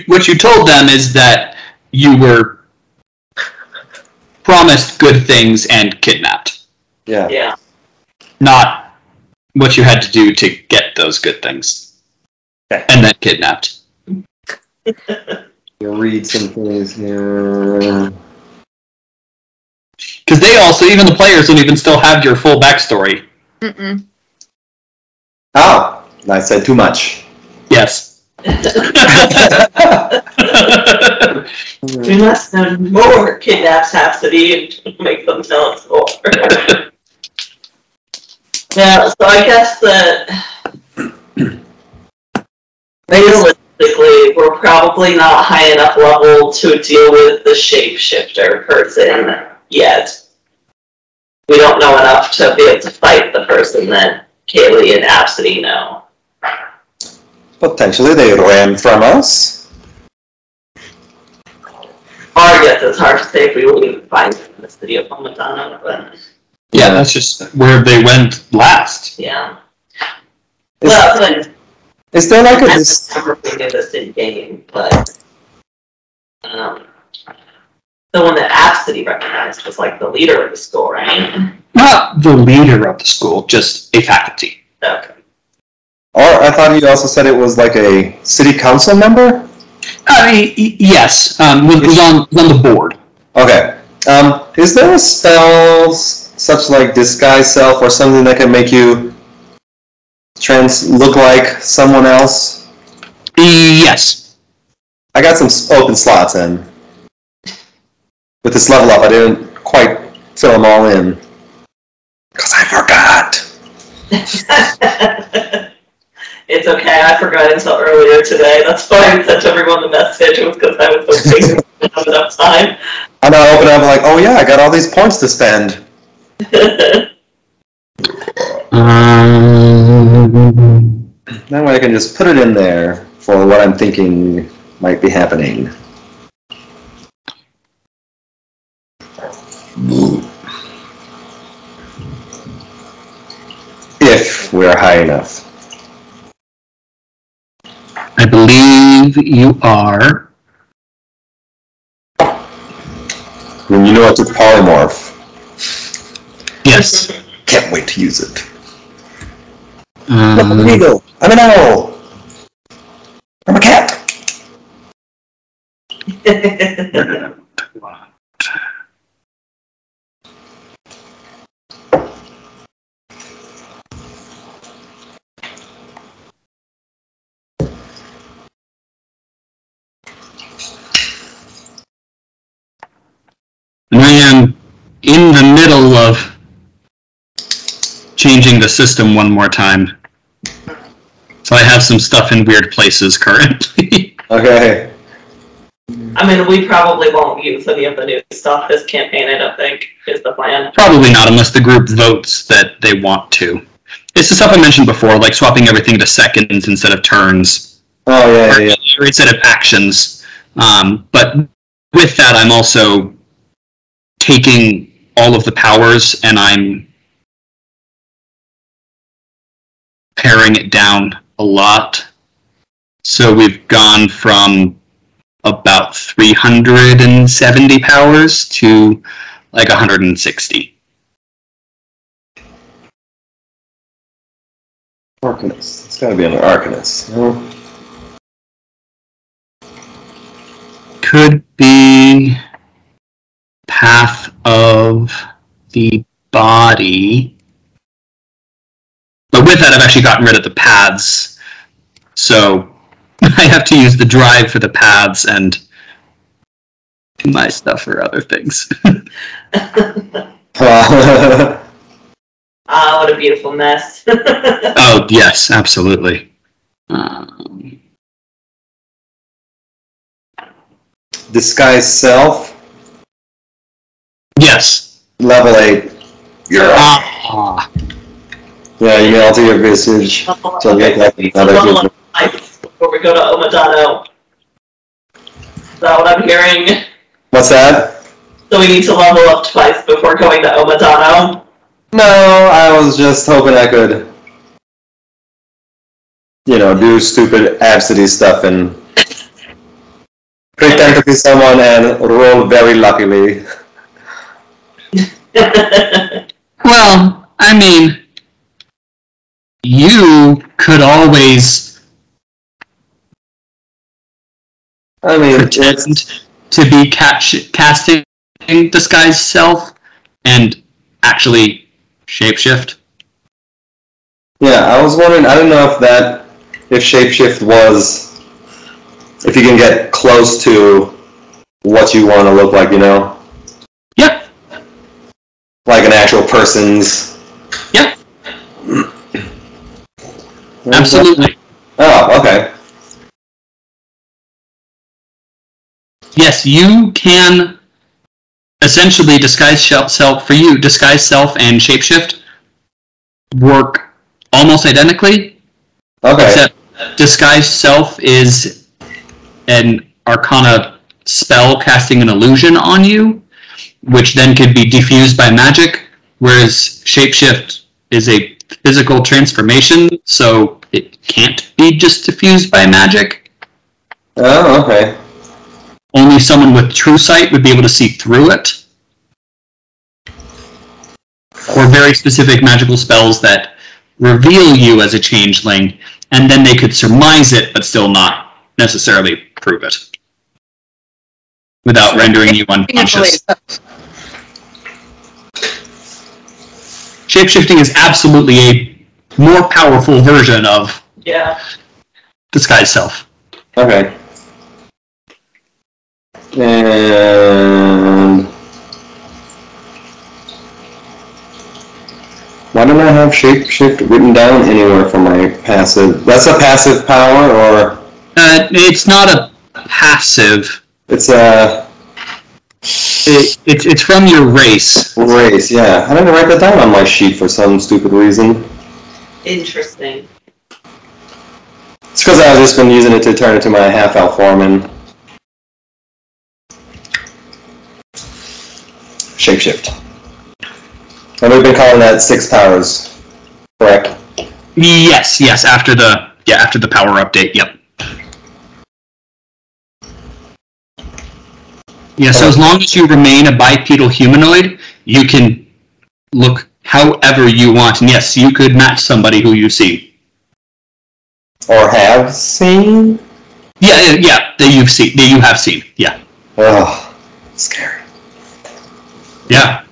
What you told them is that you were promised good things and kidnapped. Yeah. Yeah. Not what you had to do to get those good things, and then kidnapped. You'll read some things here. Because they also, even the players, don't even still have your full backstory. Mm-mm. Oh, I said too much. Yes. We must know more kidnaps Abcde and make them tell us more. Yeah, so I guess that realistically, we're probably not high enough level to deal with the shapeshifter person yet. We don't know enough to be able to fight the person that Caleigh and Abcde know. Potentially they ran from us. Or I guess it's hard to say if we will even find them in the city of Pomadana, but Yeah, that's just where they went last. yeah. Is, Well, but is there like a... I remember we did this in game, but the one that Abcde recognized was like the leader of the school, right? Not the leader of the school, just a faculty. Okay. Or I thought you also said it was like a city council member? Yes, was on the board. Okay. Is there a spell such like disguise self or something that can make you look like someone else? Yes. I got some open slots in. With this level up, I didn't quite fill them all in. Because I forgot. It's okay, I forgot until earlier today. That's why I sent everyone the message, was because I was hoping to have enough time. And I open up like, oh yeah, I got all these points to spend. That way I can just put it in there for what I'm thinking might be happening. If we're high enough. I believe you are. When you know how to polymorph. Yes. Can't wait to use it. Um, I'm an eagle. I'm an owl. I'm a cat. I am in the middle of changing the system one more time. So I have some stuff in weird places currently. Okay. I mean, we probably won't use any of the new stuff this campaign, I don't think, is the plan. Probably not, unless the group votes that they want to. It's the stuff I mentioned before, like swapping everything to seconds instead of turns. Oh, yeah. Or instead of actions. But with that, I'm also taking all of the powers and I'm paring it down a lot. So we've gone from about 370 powers to like 160. Arcanist. It's gotta be under Arcanist. No? Could be Path of the Body. But with that, I've actually gotten rid of the paths. So I have to use the drive for the paths and my stuff for other things. Ah, what a beautiful mess. Oh, yes, absolutely. Disguise self. Yes. Level 8. You're up. Yeah, you may alter your visage to look like another human. Before we go to Omadano. Is that what I'm hearing? What's that? So we need to level up twice before going to Omadano? No, I was just hoping I could, do stupid Abcde stuff and pretend to be someone and roll very luckily. Well, I mean, you could always pretend to be casting Disguise Self and actually shapeshift. Yeah, I was wondering, I don't know if shapeshift was, if you can get close to what you want to look like, Yeah. Like an actual person's. Yeah. Absolutely. Oh, okay. Yes, you can essentially disguise self for you. Disguise self and shapeshift work almost identically. Okay. Except disguise self is an Arcana spell casting an illusion on you, which then could be diffused by magic, whereas shapeshift is a physical transformation, so it can't be just diffused by magic. Oh, okay. Only someone with true sight would be able to see through it. Or very specific magical spells that reveal you as a changeling, and then they could surmise it, but still not necessarily prove it. Without rendering you unconscious. Shapeshifting is absolutely a more powerful version of Disguise Self. Okay. And why don't I have shapeshift written down anywhere for my passive? That's a passive power, or? It's not a passive. It's a. It's from your race. Race, yeah. I didn't write that down on my sheet for some stupid reason. Interesting. It's because I've just been using it to turn into my half-elf form and shapeshift. And we've been calling that 6 powers, correct? Yes, after the power update, yep. Yeah, so as long as you remain a bipedal humanoid, you can look however you want. And yes, you could match somebody who you see. Or have seen? Yeah, that you have seen, yeah. Oh, scary. Yeah.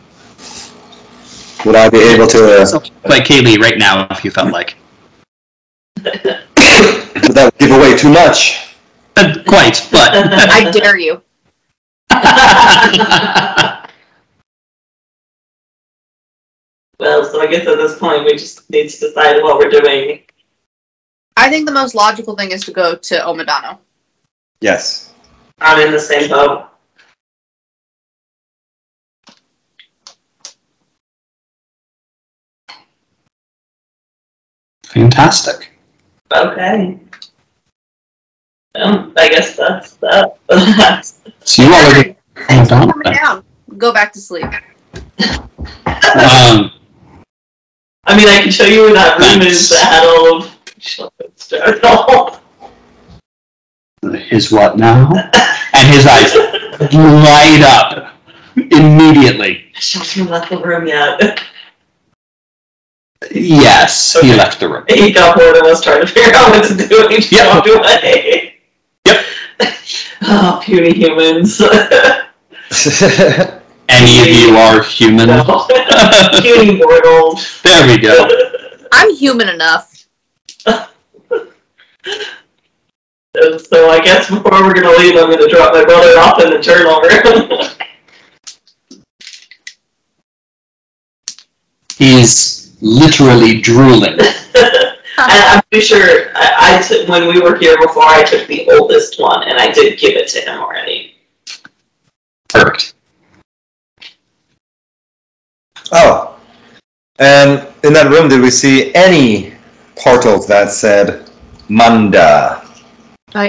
Would I be able to... Like Caleigh right now, if you felt like. That would give away too much. Quite, but... I dare you. Well, so I guess at this point we just need to decide what we're doing. I think the most logical thing is to go to Omadano. Yes. I'm in the same boat. Fantastic. Okay. I guess that's that. So you all are Thanks for coming down. Go back to sleep. I mean, I can show you where that room is that had all of his what now? And his eyes light up immediately. Shelton left the room yet. Yes, he left the room. He got bored and was trying to figure out what to do, and he jumped away. Yep. Oh, puny humans. Any of you are human? No. Puny mortals. There we go. I'm human enough. So I guess before we're going to leave, I'm going to drop my brother off in the journal room. He's literally drooling. I'm pretty sure when we were here before, I took the oldest one, and I did give it to him already. Perfect. Oh, and in that room, did we see any portals that said Manda?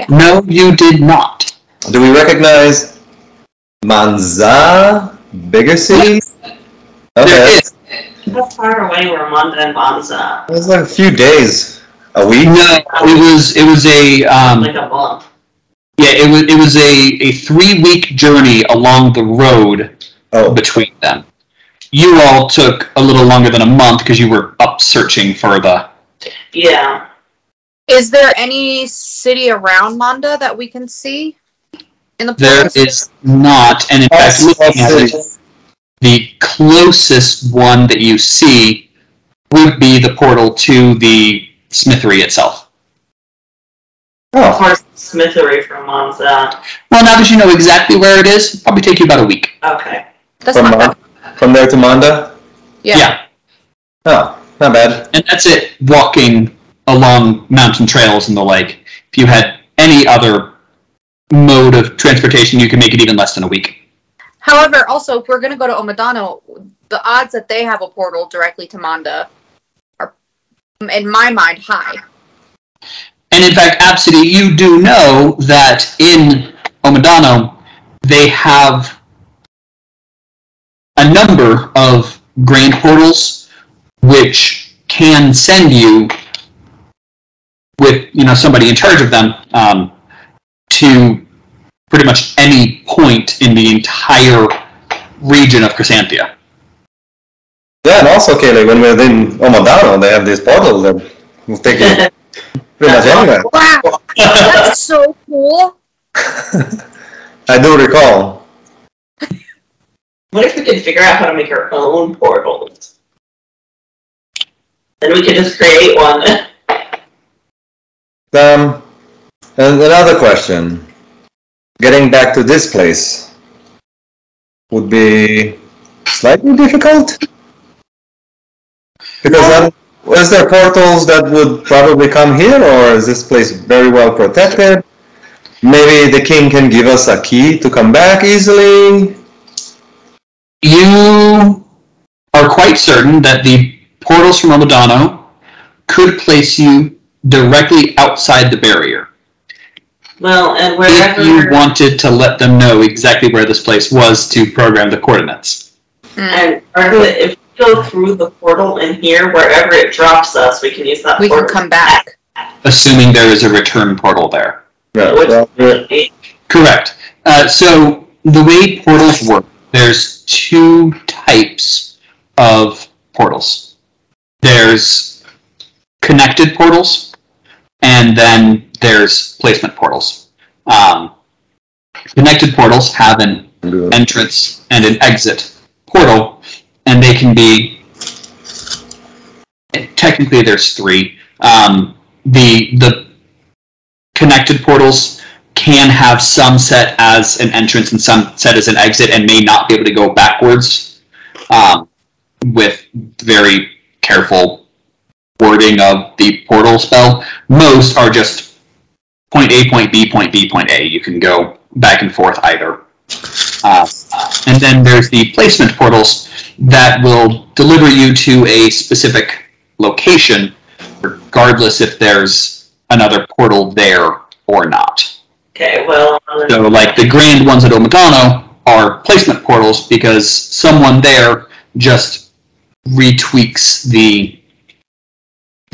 No, you did not. Do we recognize Manza? Bigger city? Okay. There is. How far away were Manda and Banza? It was like a few days. A week? No, it was a like a month. Yeah, it was a 3-week journey along the road between them. You all took a little longer than a month because you were up searching for the... Yeah. Is there any city around Manda that we can see? In the There is not, and in fact, looking at it, the closest one that you see would be the portal to the smithery itself. Oh. Of course, smithery from Monza. Well, now that you know exactly where it is, it'll probably take you about a week. Okay. That's not bad. From there to Manda? Yeah. Oh, not bad. And that's it, walking along mountain trails and the like. If you had any other mode of transportation, you can make it even less than a week. However, also, if we're going to go to Omidano, the odds that they have a portal directly to Manda are, in my mind, high. And in fact, Abcde, you do know that in Omidano, they have a number of grand portals which can send you with somebody in charge of them to pretty much any point in the entire region of Chrysanthia. Yeah, and also, Caleigh, when we're in Omidano, they have this portal that will take you pretty much anywhere. Wow, that's so cool. I do recall. What if we could figure out how to make our own portals? Then we could just create one. And another question. Getting back to this place would be slightly difficult? Because is there portals that would probably come here, or is this place very well protected? Maybe the king can give us a key to come back easily? You are quite certain that the portals from Omidano could place you directly outside the barrier. Well, and wherever... If you wanted to let them know exactly where this place was to program the coordinates. And if we go through the portal in here, wherever it drops us, we can use that portal. We can come back. Assuming there is a return portal there. Yeah, Correct. So the way portals work, there's 2 types of portals. There's connected portals, and then there's placement portals. Connected portals have an entrance and an exit portal, and they can be, technically there's 3. The connected portals can have some set as an entrance and some set as an exit, and may not be able to go backwards with very careful wording of the portal spell. Most are just point A, point B, point B, point A. You can go back and forth either. And then there's the placement portals that will deliver you to a specific location, regardless if there's another portal there or not. Okay, well... So, like, the grand ones at Omadano are placement portals because someone there just retweaks the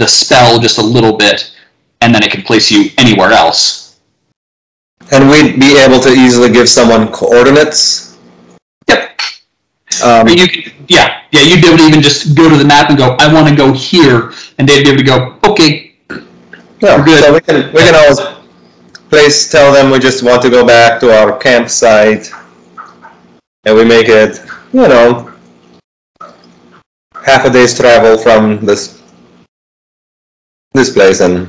spell just a little bit, and then it can place you anywhere else. And we'd be able to easily give someone coordinates? Yep. You'd be able to even just go to the map and go, I want to go here, and they'd be able to go, okay, yeah, good. So we can always tell them we just want to go back to our campsite, and we make it, half a day's travel from this place, and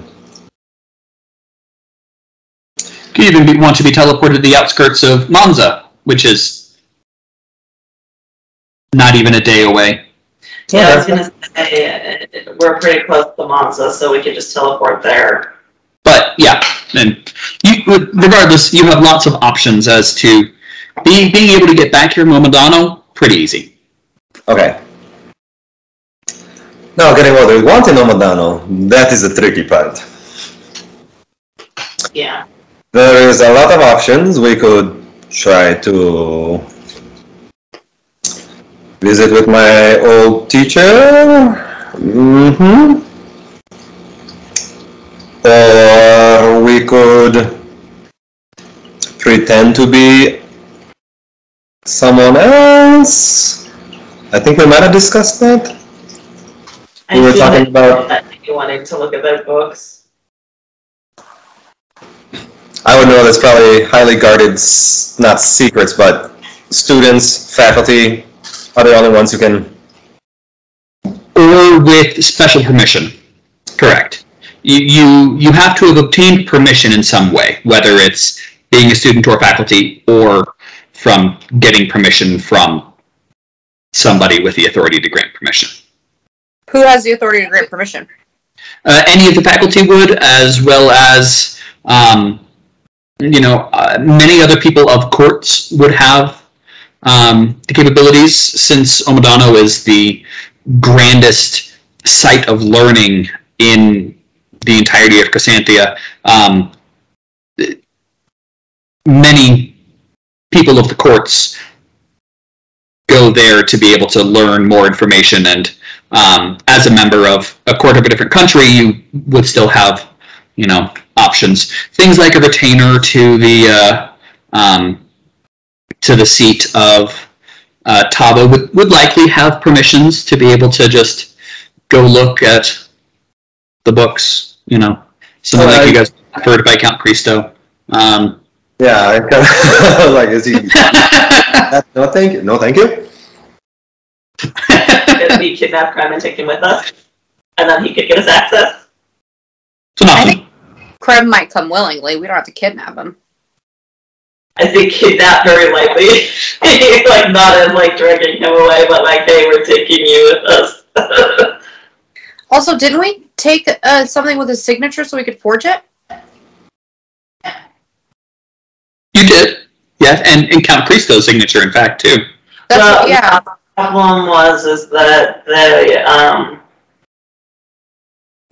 you could even want to be teleported to the outskirts of Monza, which is not even a day away. Yeah, I was going to say, we're pretty close to Monza, so we could just teleport there. But, yeah, and regardless, you have lots of options as to being able to get back here in Omadano, pretty easy. Okay. Now, getting what we want in Omadano, that is the tricky part. Yeah. There is a lot of options. We could try to visit with my old teacher. Or we could pretend to be someone else. I think we might have discussed that. We were talking about that you wanted to look at their books. I would know that's probably highly guarded, not secrets, but students, faculty are the only ones who can. Or with special permission. Correct. You have to have obtained permission in some way, whether it's being a student or faculty, or from getting permission from somebody with the authority to grant permission. Who has the authority to grant permission? Any of the faculty would, as well as many other people of courts would have the capabilities, since Omadano is the grandest site of learning in the entirety of Chrysanthia. Many people of the courts go there to be able to learn more information, and as a member of a court of a different country, you would still have, options. Things like a retainer to the seat of Taba would likely have permissions to be able to just go look at the books. Something like you guys referred by Count Cristo. Yeah, I kind of like, is he? No, thank you. No, thank you. Could we kidnap Creme and take him with us, and then he could get us access? It's an option. I think Creme might come willingly. We don't have to kidnap him. I think kidnap very likely. Like, not as like dragging him away, but like, hey, we're taking you with us. Also, didn't we take something with his signature so we could forge it? You did, yes, and Count Cristo's signature, in fact, too. Yeah. The problem is that they,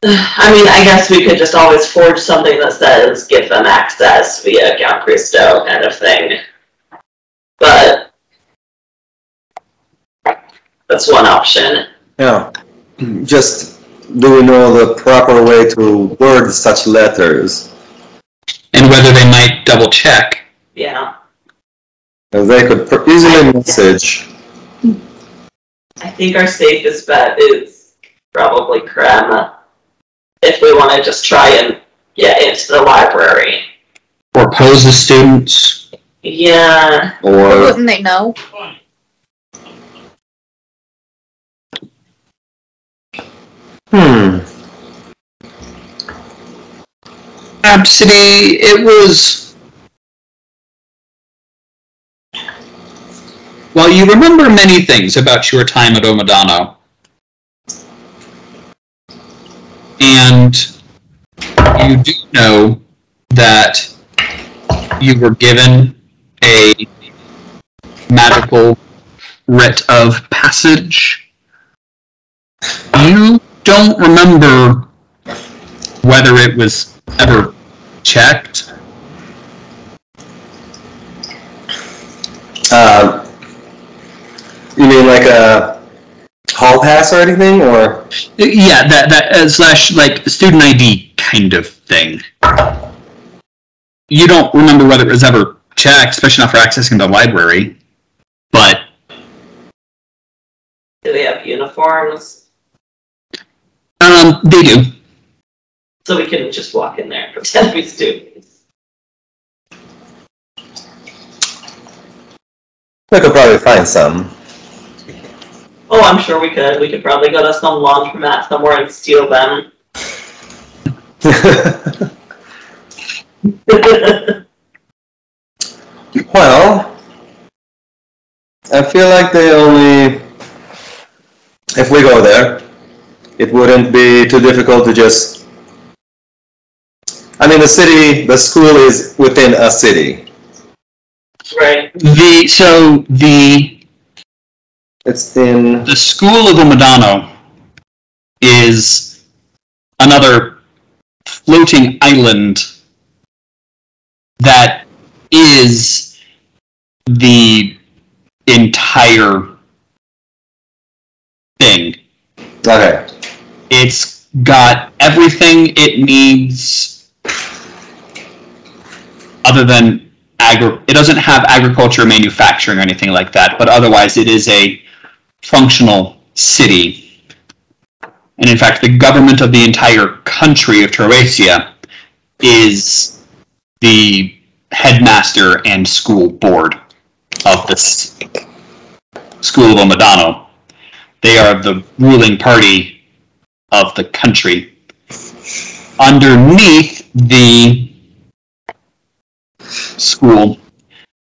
I guess we could just always forge something that says give them access via Count Cristo kind of thing. But that's one option. Yeah. Just, do we know the proper way to word such letters? And whether they might double check. Yeah. They could easily message. I think our safest bet is probably Creme, if we want to just try and get into the library. Or pose as students. Yeah. Why Or wouldn't they know? Abcde, it was... While you remember many things about your time at Omadano, and you do know that you were given a magical writ of passage, you don't remember whether it was ever checked You mean like a hall pass or anything, or? Yeah, that slash like student ID kind of thing. You don't remember whether it was ever checked, especially not for accessing the library, but... Do they have uniforms? They do. So we can just walk in there and pretend to be students. We could probably find some. Oh, I'm sure we could. We could probably go to some laundromat somewhere and steal them. Well, I feel like they only... If we go there, it wouldn't be too difficult to just... I mean, the school is within a city. Right. It's in... The School of Omadano is another floating island that is the entire thing. Okay. It's got everything it needs other than it doesn't have agriculture, manufacturing, or anything like that, but otherwise it is a functional city. And in fact, the government of the entire country of Terracia is the headmaster and school board of this School of Omadano. They are the ruling party of the country. Underneath the school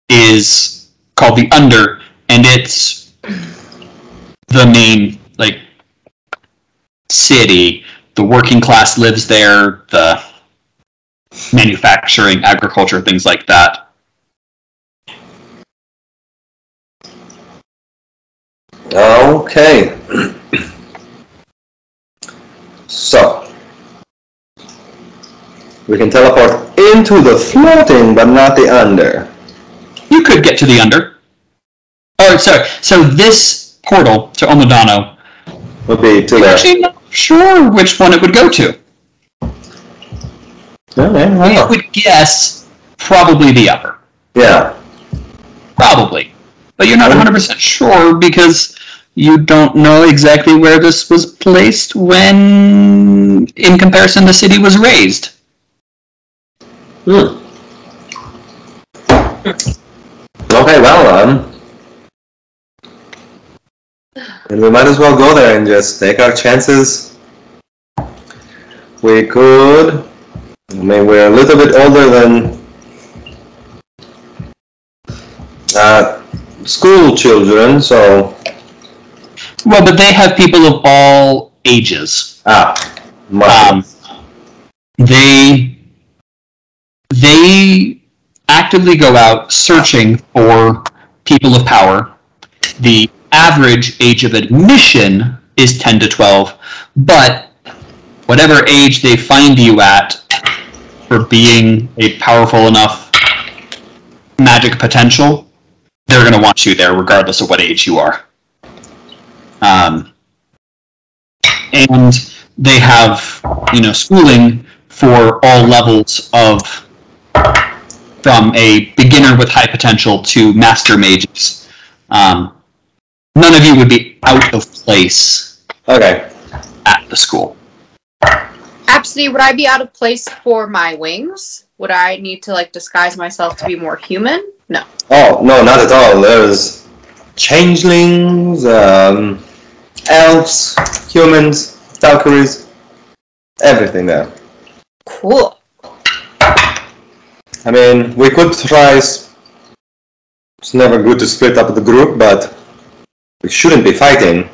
is called the Under, and it's the main, like, city. The working class lives there, the manufacturing, agriculture, things like that. Okay. So, we can teleport into the floating, but not the Under. You could get to the Under. Oh, sorry. So this portal to Omadano would be to there. I'm actually not sure which one it would go to. I would guess probably the Upper. Yeah. Probably. But you're not 100% sure because you don't know exactly where this was placed when, in comparison, the city was raised. Okay, well, and we might as well go there and just take our chances. We could... I mean, we're a little bit older than school children, so... Well, but they have people of all ages. They actively go out searching for people of power. The average age of admission is 10 to 12, but whatever age they find you at for being a powerful enough magic potential, they're going to want you there regardless of what age you are. And they have, schooling for all levels of, from a beginner with high potential to master mages. None of you would be out of place at the school. Abcde, would I be out of place for my wings? Would I need to, disguise myself to be more human? No. Oh, no, not at all. There's changelings, elves, humans, Valkyries, everything there. Cool. I mean, we could try... It's never good to split up the group, but we shouldn't be fighting.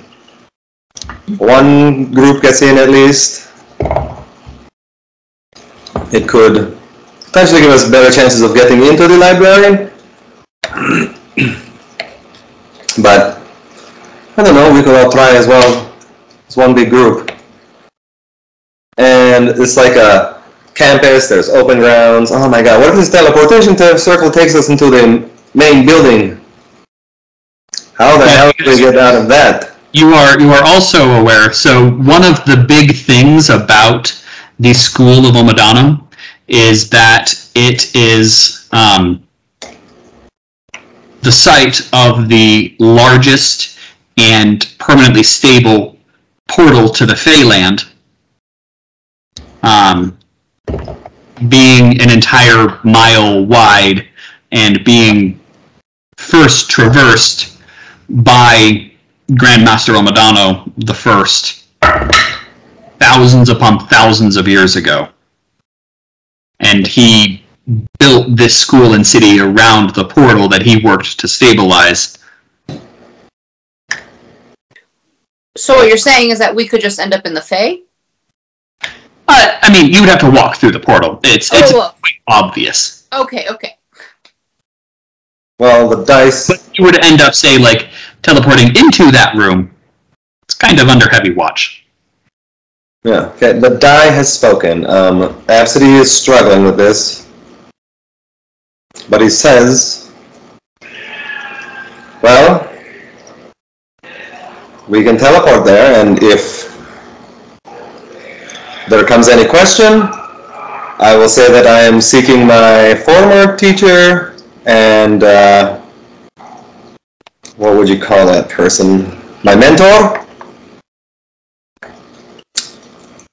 One group gets in at least. It could potentially give us better chances of getting into the library. But, I don't know, we could all try as well. It's one big group. And it's like a campus, there's open grounds. Oh my god, what if this teleportation circle takes us into the main building? How the hell did we get out of that? You are also aware. So one of the big things about the School of Omadano is that it is the site of the largest and permanently stable portal to the Faeland, being an entire mile wide and being first traversed by Grandmaster Omadano the First, thousands upon thousands of years ago. And he built this school and city around the portal that he worked to stabilize. So what you're saying is that we could just end up in the Fae? I mean, you would have to walk through the portal. It's quite obvious. Okay. Well, the dice... But if you were to end up, say, like, teleporting into that room, it's kind of under heavy watch. Yeah, okay, the die has spoken. Abcde is struggling with this. But he says... Well... We can teleport there, and if there comes any question, I will say that I am seeking my former teacher, and what would you call that person? My mentor?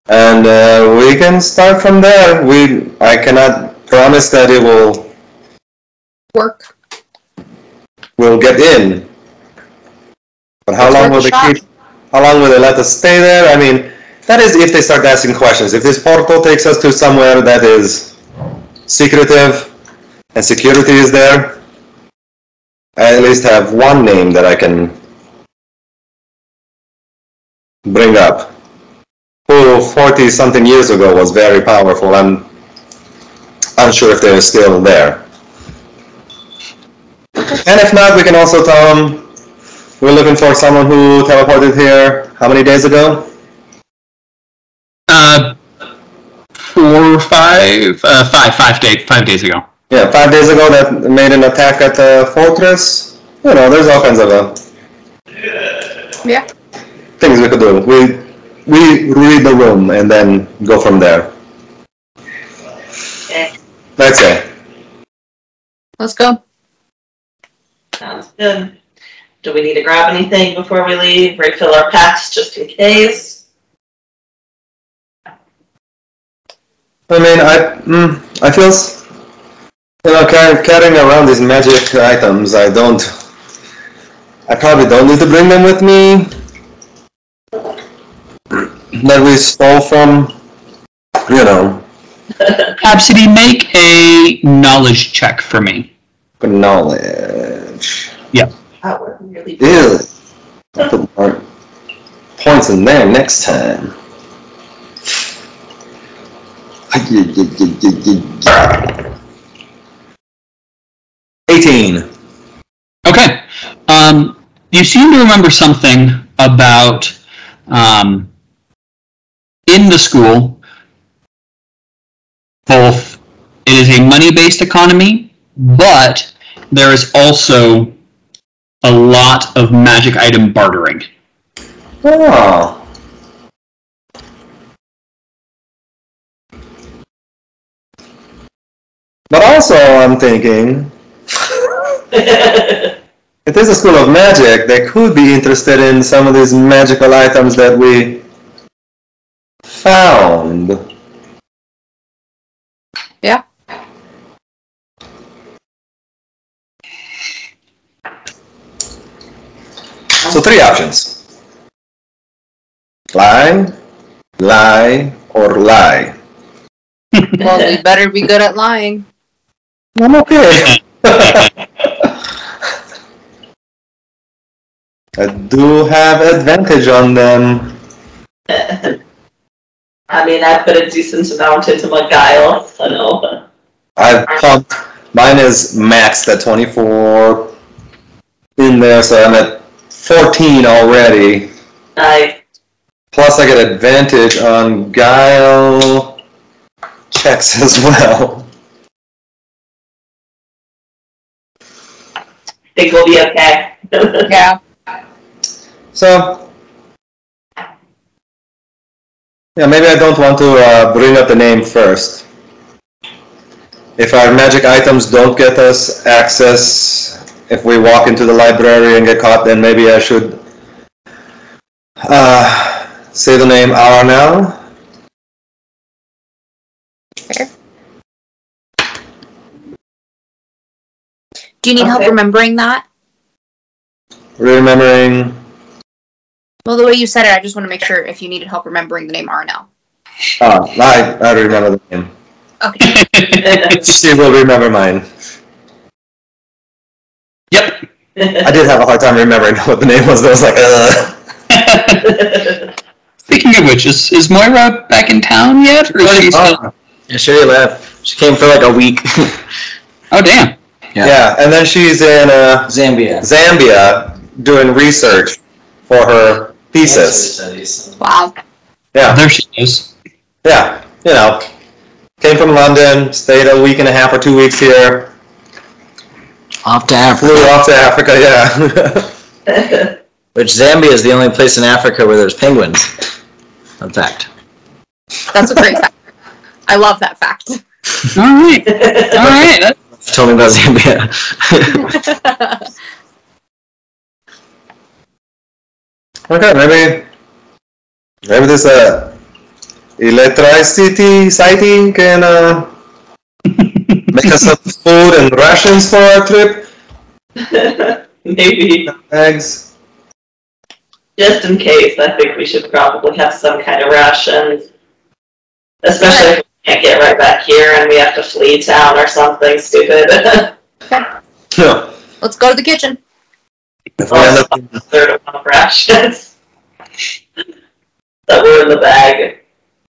And we can start from there. I cannot promise that it will work. We'll get in. But how long will they keep? How long will they let us stay there? I mean, that is if they start asking questions. If this portal takes us to somewhere that is secretive and security is there, I at least have one name that I can bring up, who 40-something years ago was very powerful. I'm unsure if they're still there. And if not, we can also tell them we're looking for someone who teleported here how many days ago? 5 days ago. Yeah, 5 days ago that made an attack at the fortress. You know, there's all kinds of things we could do. We read the room and then go from there. Okay. That's it. Let's go. Sounds good. Do we need to grab anything before we leave? Refill our packs just in case? I mean, I feel, carrying around these magic items, I probably don't need to bring them with me. That we stole from, Abcde, make a knowledge check for me. Knowledge. Yep. That would really be Ew. I'll put more points in there next time. 18. Okay. You seem to remember something about in the school, both it is a money-based economy, but there is also a lot of magic item bartering. Oh. But also, I'm thinking, if there's a school of magic, they could be interested in some of these magical items that we found. Yeah. So 3 options. Lie, lie, or lie. Well, we better be good at lying. I'm okay. I do have advantage on them. I mean, I put a decent amount into my guile, so no. I've pumped. Mine is maxed at 24 in there, so I'm at 14 already. Plus I get advantage on guile checks as well. think we'll be okay. Yeah. So, yeah, maybe I don't want to bring up the name first. If our magic items don't get us access, if we walk into the library and get caught, then maybe I should say the name Aranel. Fair. Do you need help remembering that? Remembering. Well, the way you said it, I just want to make sure if you needed help remembering the name Arnell. I remember the name. Okay. She will remember mine. Yep. I did have a hard time remembering what the name was. I was like, Speaking of which, is Moira back in town yet? Or is she still... Yeah, she left. She came for like a week. Oh, damn. Yeah, and then she's in Zambia doing research for her thesis. Wow. Yeah. There she is. Yeah, you know, came from London, stayed a week and a half or 2 weeks here. Off to Africa. Flew off to Africa, yeah. Which Zambia is the only place in Africa where there's penguins. Fun fact. That's a great fact. I love that fact. All right. All right. Tell me about Zambia. Okay, maybe this electricity sighting can make us some food and rations for our trip. Maybe. Eggs. Just in case, I think we should probably have some kind of rations. Especially if we can't get right back here and we have to flee town or something stupid. Okay. Yeah. Let's go to the kitchen. If we end Also, up, a third of one rations that were in the bag.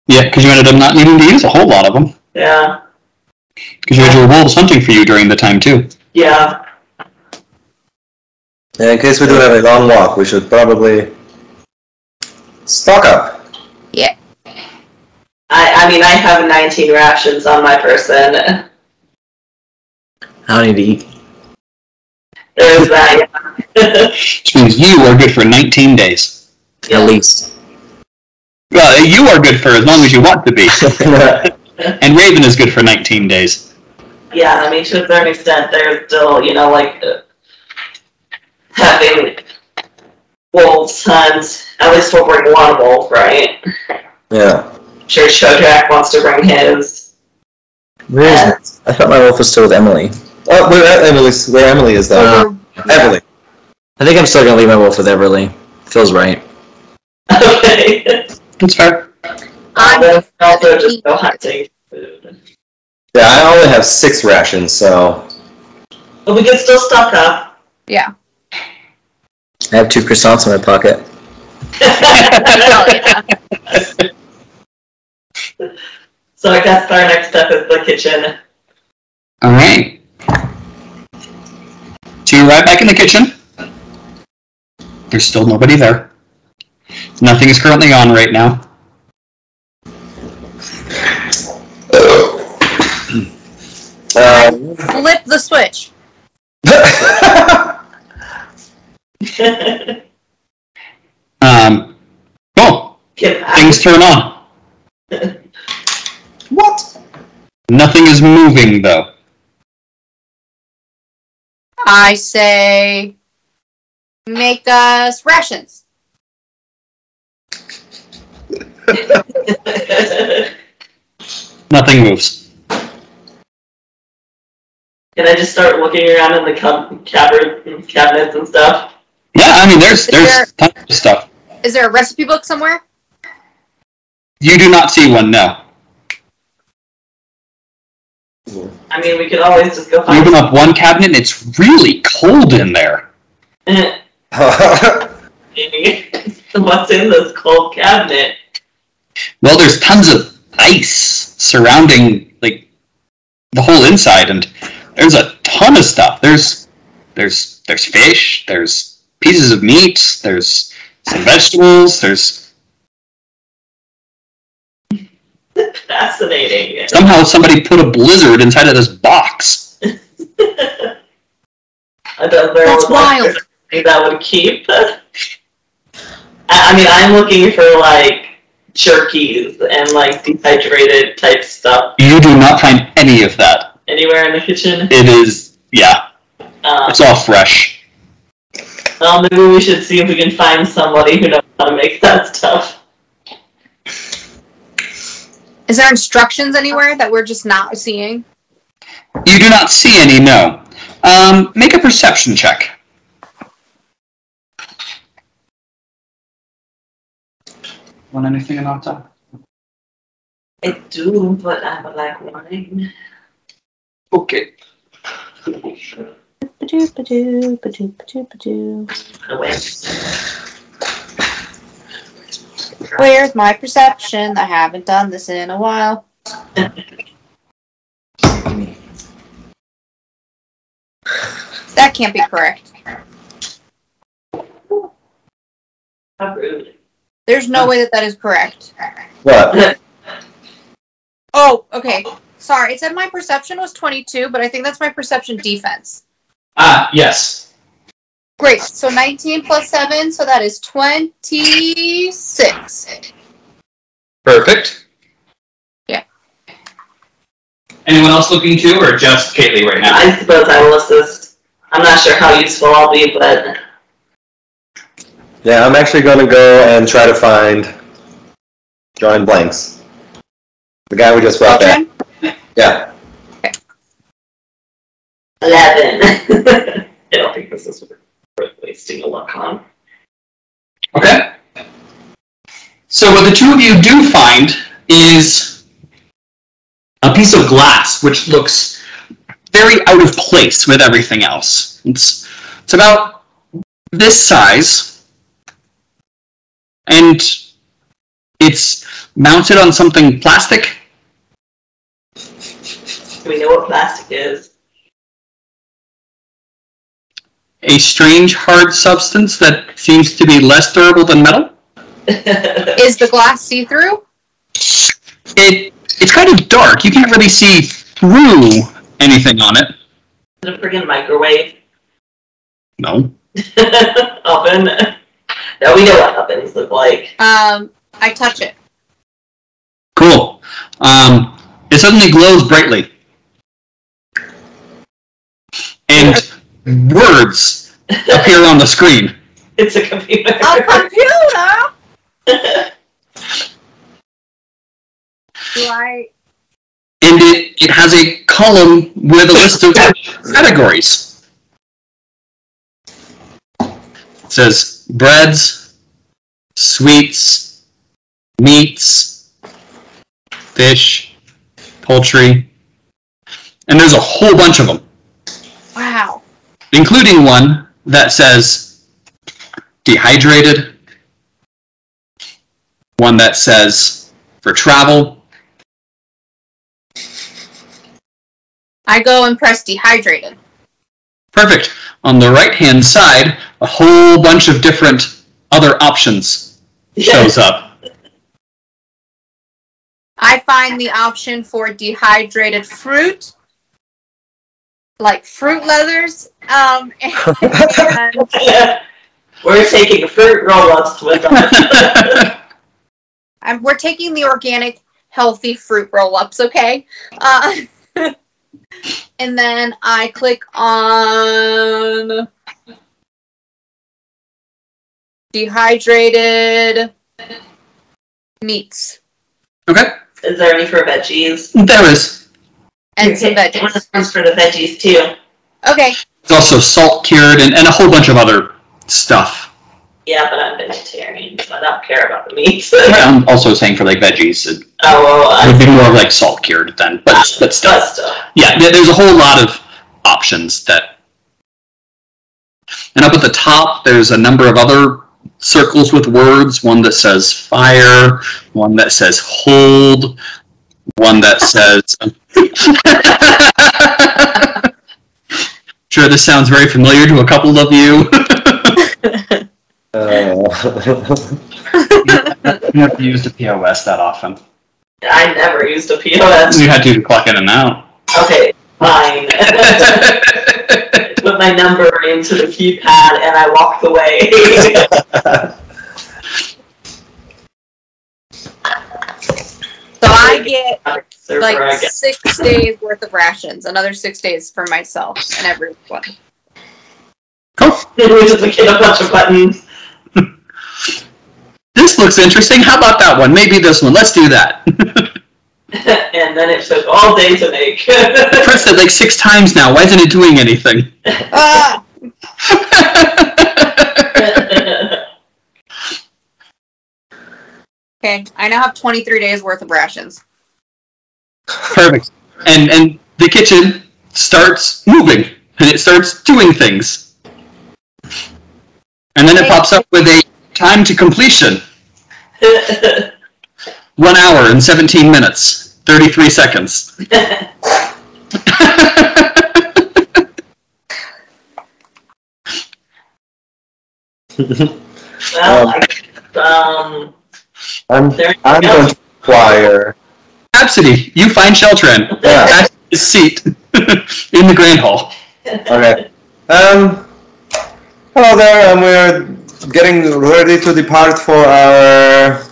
Yeah, because you ended up not needing to use a whole lot of them. Yeah. Because you had your wolves hunting for you during the time, too. Yeah. and in case we do have a long walk, we should probably stock up. Yeah. I mean, I have 19 rations on my person. I don't need to eat. There's that, yeah. Which means you are good for 19 days. At least. Well, you are good for as long as you want to be. And Rayvvin is good for 19 days. Yeah, I mean, to a certain extent, they're still, you know, like, having wolves hunt. At least we'll bring one wolf, right? Yeah. I'm sure Chodrak wants to bring his. Where is it? I thought my wolf was still with Emily. Oh, where Emily is though. Emily. I think I'm still gonna leave my wolf with Everly. Feels right. Okay. That's fair. I'm also just go hunting food. Yeah, I only have 6 rations, so. But we can still stock up. Yeah. I have 2 croissants in my pocket. Hell yeah. So I guess our next step is the kitchen. Alright. So you're right back in the kitchen. There's still nobody there. Nothing is currently on right now. Flip the switch. Oh, things turn on. What? Nothing is moving, though. I say, make us rations. Nothing moves. Can I just start looking around in the cabinets and stuff? Yeah, I mean, there's tons of stuff. Is there a recipe book somewhere? You do not see one, no. I mean, we could always just go You find open up one cabinet, and it's really cold in there. What's in this cold cabinet? Well, there's tons of ice surrounding, like, the whole inside, and there's a ton of stuff. There's fish, there's pieces of meat, there's some vegetables, there's... Fascinating. Somehow somebody put a blizzard inside of this box. That's wild. That would keep. I mean, I'm looking for like jerkies and like dehydrated type stuff. You do not find any of that Anywhere in the kitchen? It is, yeah. It's all fresh. Well, maybe we should see if we can find somebody who knows how to make that stuff. Is there instructions anywhere that we're just not seeing? You do not see any, no. Make a perception check. Want anything in that? I do, but I would like wine. Okay. Where's my perception? I haven't done this in a while. That can't be correct. How rude. There's no way that that is correct. What? Oh, okay. Sorry, it said my perception was 22, but I think that's my perception defense. Yes. Great. So 19 plus 7, so that is 26. Perfect. Yeah. Anyone else looking to, or just Caleigh right now? I suppose I will assist. I'm not sure how useful I'll be, but... Yeah, I'm actually going to go and try to find drawing blanks. The guy we just brought back. Yeah. Okay. 11. I don't think this is worth wasting a luck on. Okay. So what the two of you do find is a piece of glass, which looks very out of place with everything else. It's about this size, and it's mounted on something plastic. Do we know what plastic is? A strange hard substance that seems to be less durable than metal. Is the glass see-through? It's kind of dark. You can't really see through anything on it. Is it a friggin' microwave? No. Oven? No, we know what ovens look like. I touch it. Cool. It suddenly glows brightly. And words appear on the screen. It's a computer. A computer? And it has a column with a list of categories. It says breads, sweets, meats, fish, poultry, and there's a whole bunch of them. Wow. Including one that says dehydrated, one that says for travel. I go and press dehydrated. Perfect. On the right-hand side, a whole bunch of different other options shows up. I find the option for dehydrated fruit, like fruit leathers, and We're taking fruit roll-ups with us. we're taking the organic, healthy fruit roll-ups, okay? And then I click on dehydrated meats. Okay. Is there any for veggies? There is. And some veggies. One's for the veggies, too. Okay. It's also salt cured and a whole bunch of other stuff. Yeah, but I'm vegetarian, so I don't care about the meats. I'm also saying for like veggies. It would be more like salt cured then, but still. Yeah, there's a whole lot of options that. And up at the top, there's a number of other circles with words. One that says fire, one that says hold, one that says. Sure, this sounds very familiar to a couple of you. You never used a POS that often. I never used a POS. You had to clock in and out. Okay, fine. put my number into the keypad and I walked away. So I get like 6 days worth of rations, another 6 days for myself and everyone. Cool. We just hit a bunch of buttons. This looks interesting. How about that one? Maybe this one. Let's do that. And then it took all day to make. I pressed it like 6 times now. Why isn't it doing anything? Okay, I now have 23 days worth of rations. Perfect. And the kitchen starts moving, and it starts doing things. And then it pops up with a time to completion. 1 hour and 17 minutes, 33 seconds. Well, I'm going to inquire. Abcde, you find Sheltrin at his seat in the Grand Hall. Okay. Hello there, we're getting ready to depart for our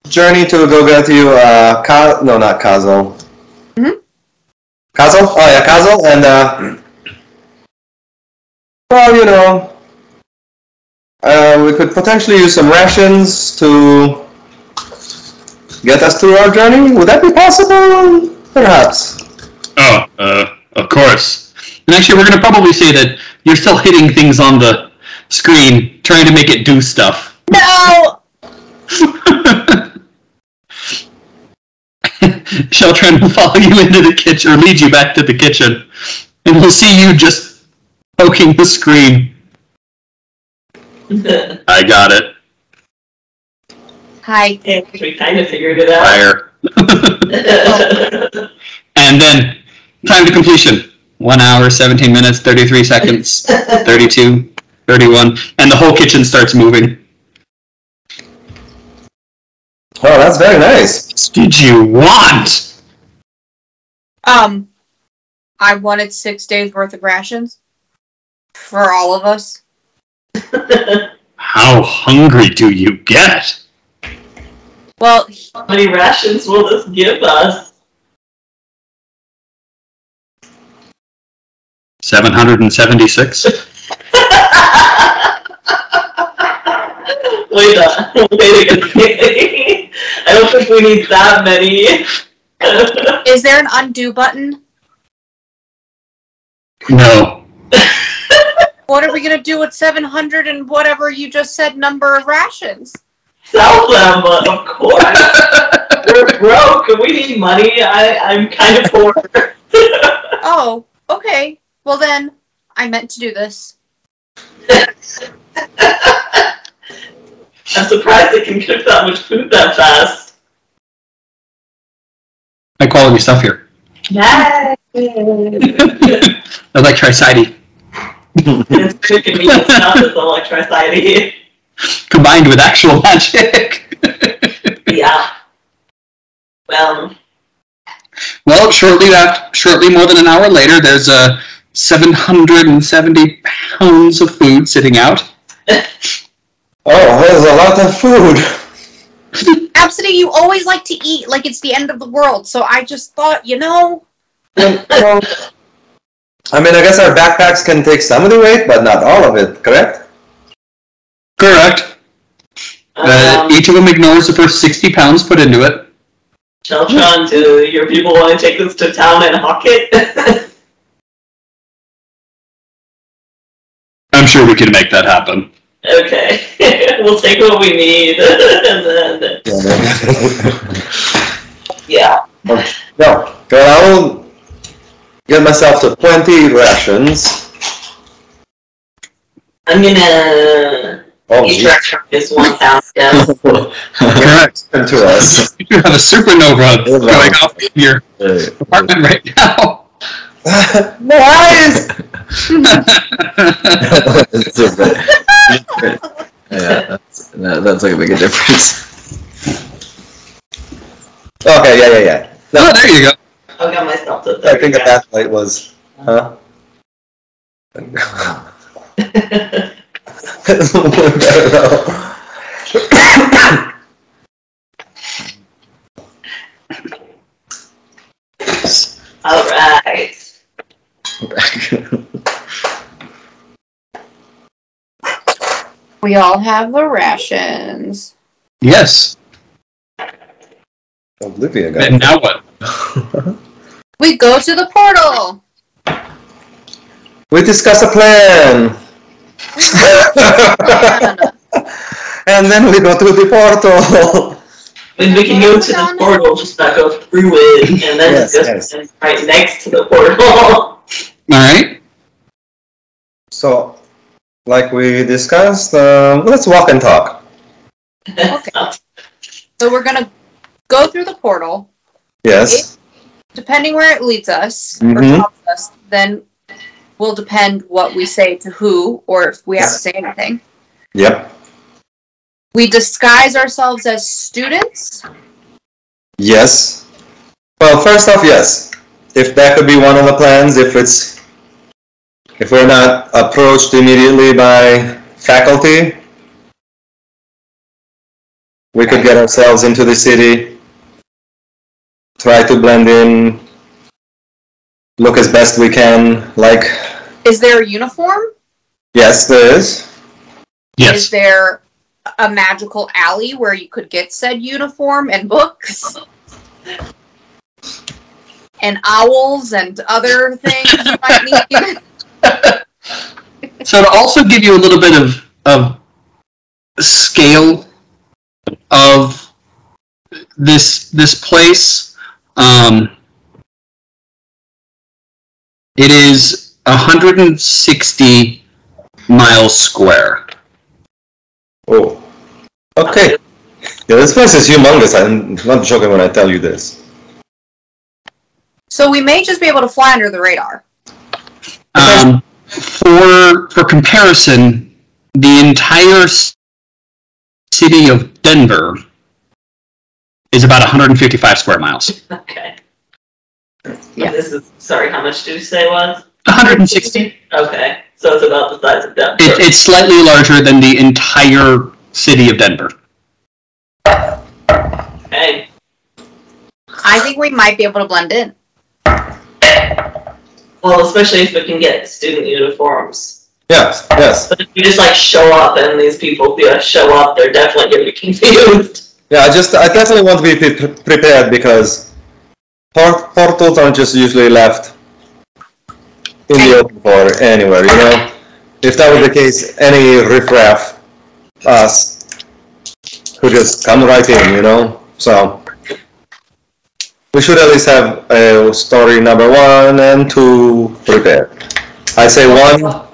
journey to go get you no, not Kazel. Mm-hmm. Kazel? Oh yeah, Kazel, and well, you know, we could potentially use some rations to get us through our journey. Would that be possible? Perhaps. Oh, of course. And actually, we're going to probably say that you're still hitting things on the screen, trying to make it do stuff. No! Sheltrin will follow you into the kitchen, or lead you back to the kitchen, and we'll see you just poking the screen. I got it. Hi. we kind of figured it out. Fire. And then, time to completion. 1 hour, 17 minutes, 33 seconds, 32, 31, and the whole kitchen starts moving. Oh, that's very nice. What did you want? I wanted 6 days worth of rations. For all of us. How hungry do you get? Well, How many rations will this give us? 776? Wait a minute. I don't think we need that many. is there an undo button? No. What are we gonna do with 700 and whatever you just said number of rations? Sell them, of course. We're broke and we need money. I'm kind of poor. Oh, okay. Well then, I meant to do this. I'm surprised they can cook that much food that fast. High quality stuff here. Nice. Electricity. It's cooking meat stuff is electricity. Combined with actual magic. Yeah. Well, shortly more than an hour later, there's 770 pounds of food sitting out. Oh, there's a lot of food. Abcde, you always like to eat like it's the end of the world, so I just thought, you know... Well, I mean, I guess our backpacks can take some of the weight, but not all of it, correct? Correct. Each of them ignores the first 60 pounds put into it. Sheltron, do your people want to take this to town and hawk it? I'm sure we can make that happen. Okay. We'll take what we need. And then... Yeah. No, well, I will get myself to 20 rations. I'm gonna... Each ration is 1,000. Correct. To us. You have a supernova going off in your apartment right now. Nice! Yeah, that's like a big difference. Okay, yeah. No, Oh, there you go. I'll get myself to 30. I think that light was, huh? Alright. We all have the rations. Yes. Olivia got And now what? We go to the portal. We discuss a plan. And then we go through the portal. I mean, we can go to the portal, just not go through it, and then Yes, just yes. right next to the portal. Alright. So, like we discussed, let's walk and talk. Okay. So we're gonna go through the portal. Yes. Depending where it leads us, or Mhm. stops us, then will depend what we say to who, or if we have to say anything. Yep. We disguise ourselves as students. Yes. Well, first off, yes. If that could be one of the plans, if we're not approached immediately by faculty, we could get ourselves into the city, try to blend in, look as best we can, like... Is there a uniform? Yes, there is. Yes. Is there a magical alley where you could get said uniform and books? And owls and other things you might need? So to also give you a little bit of scale of this place, it is 160 miles square. Oh. Okay. Yeah, this place is humongous. I'm not joking when I tell you this. So we may just be able to fly under the radar. For comparison, the entire city of Denver is about 155 square miles. Okay. Yeah. This is, sorry, how much did you say it was? 160. Okay, so it's about the size of Denver. It's slightly larger than the entire city of Denver. Okay. I think we might be able to blend in. Well, especially if we can get student uniforms. Yes, yes. But if you just like show up and these people show up, they're definitely going to be confused. Yeah, I definitely want to be prepared because portals aren't just usually left in the open for anywhere, you know? If that was the case, any riffraff us could just come right in, you know? So, we should at least have a story number 1 and 2 prepared. I say 1,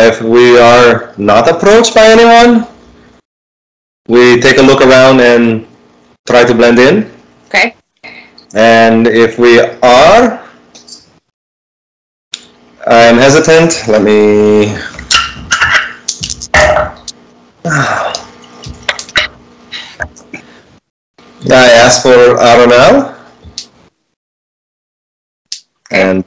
if we are not approached by anyone, we take a look around and try to blend in. Okay. And if we are, I'm hesitant. Let me... I asked for Aronel. And...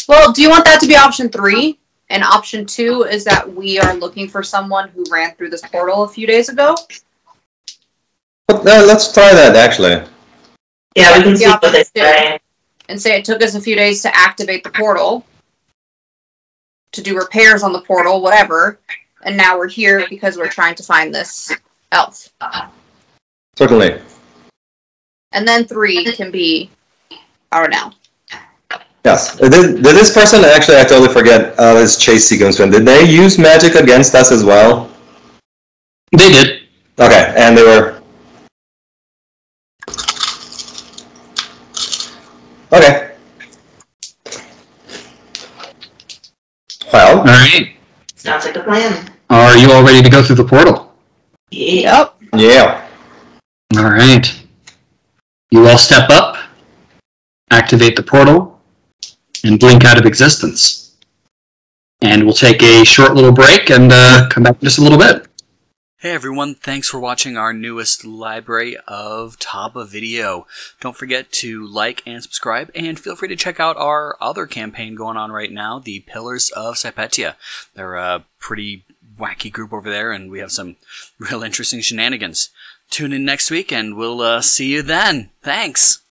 Well, do you want that to be option 3? And option 2 is that we are looking for someone who ran through this portal a few days ago? But, let's try that, actually. Yeah, we can see what they say. And say it took us a few days to activate the portal, to do repairs on the portal, whatever, and now we're here because we're trying to find this elf. Certainly. And then 3 can be Aronel. Yes. Did this person, actually I totally forget this chase sequence, did they use magic against us as well? They did. Okay, and they were... Okay. Well... Alright. Sounds like a plan. Are you all ready to go through the portal? Yep. Yeah. Alright. You all step up, activate the portal, and blink out of existence. And we'll take a short little break and come back in just a little bit. Hey everyone, thanks for watching our newest library of Taba video. Don't forget to like and subscribe, and feel free to check out our other campaign going on right now, the Pillars of Hypatia. They're a pretty wacky group over there, and we have some real interesting shenanigans. Tune in next week, and we'll see you then. Thanks!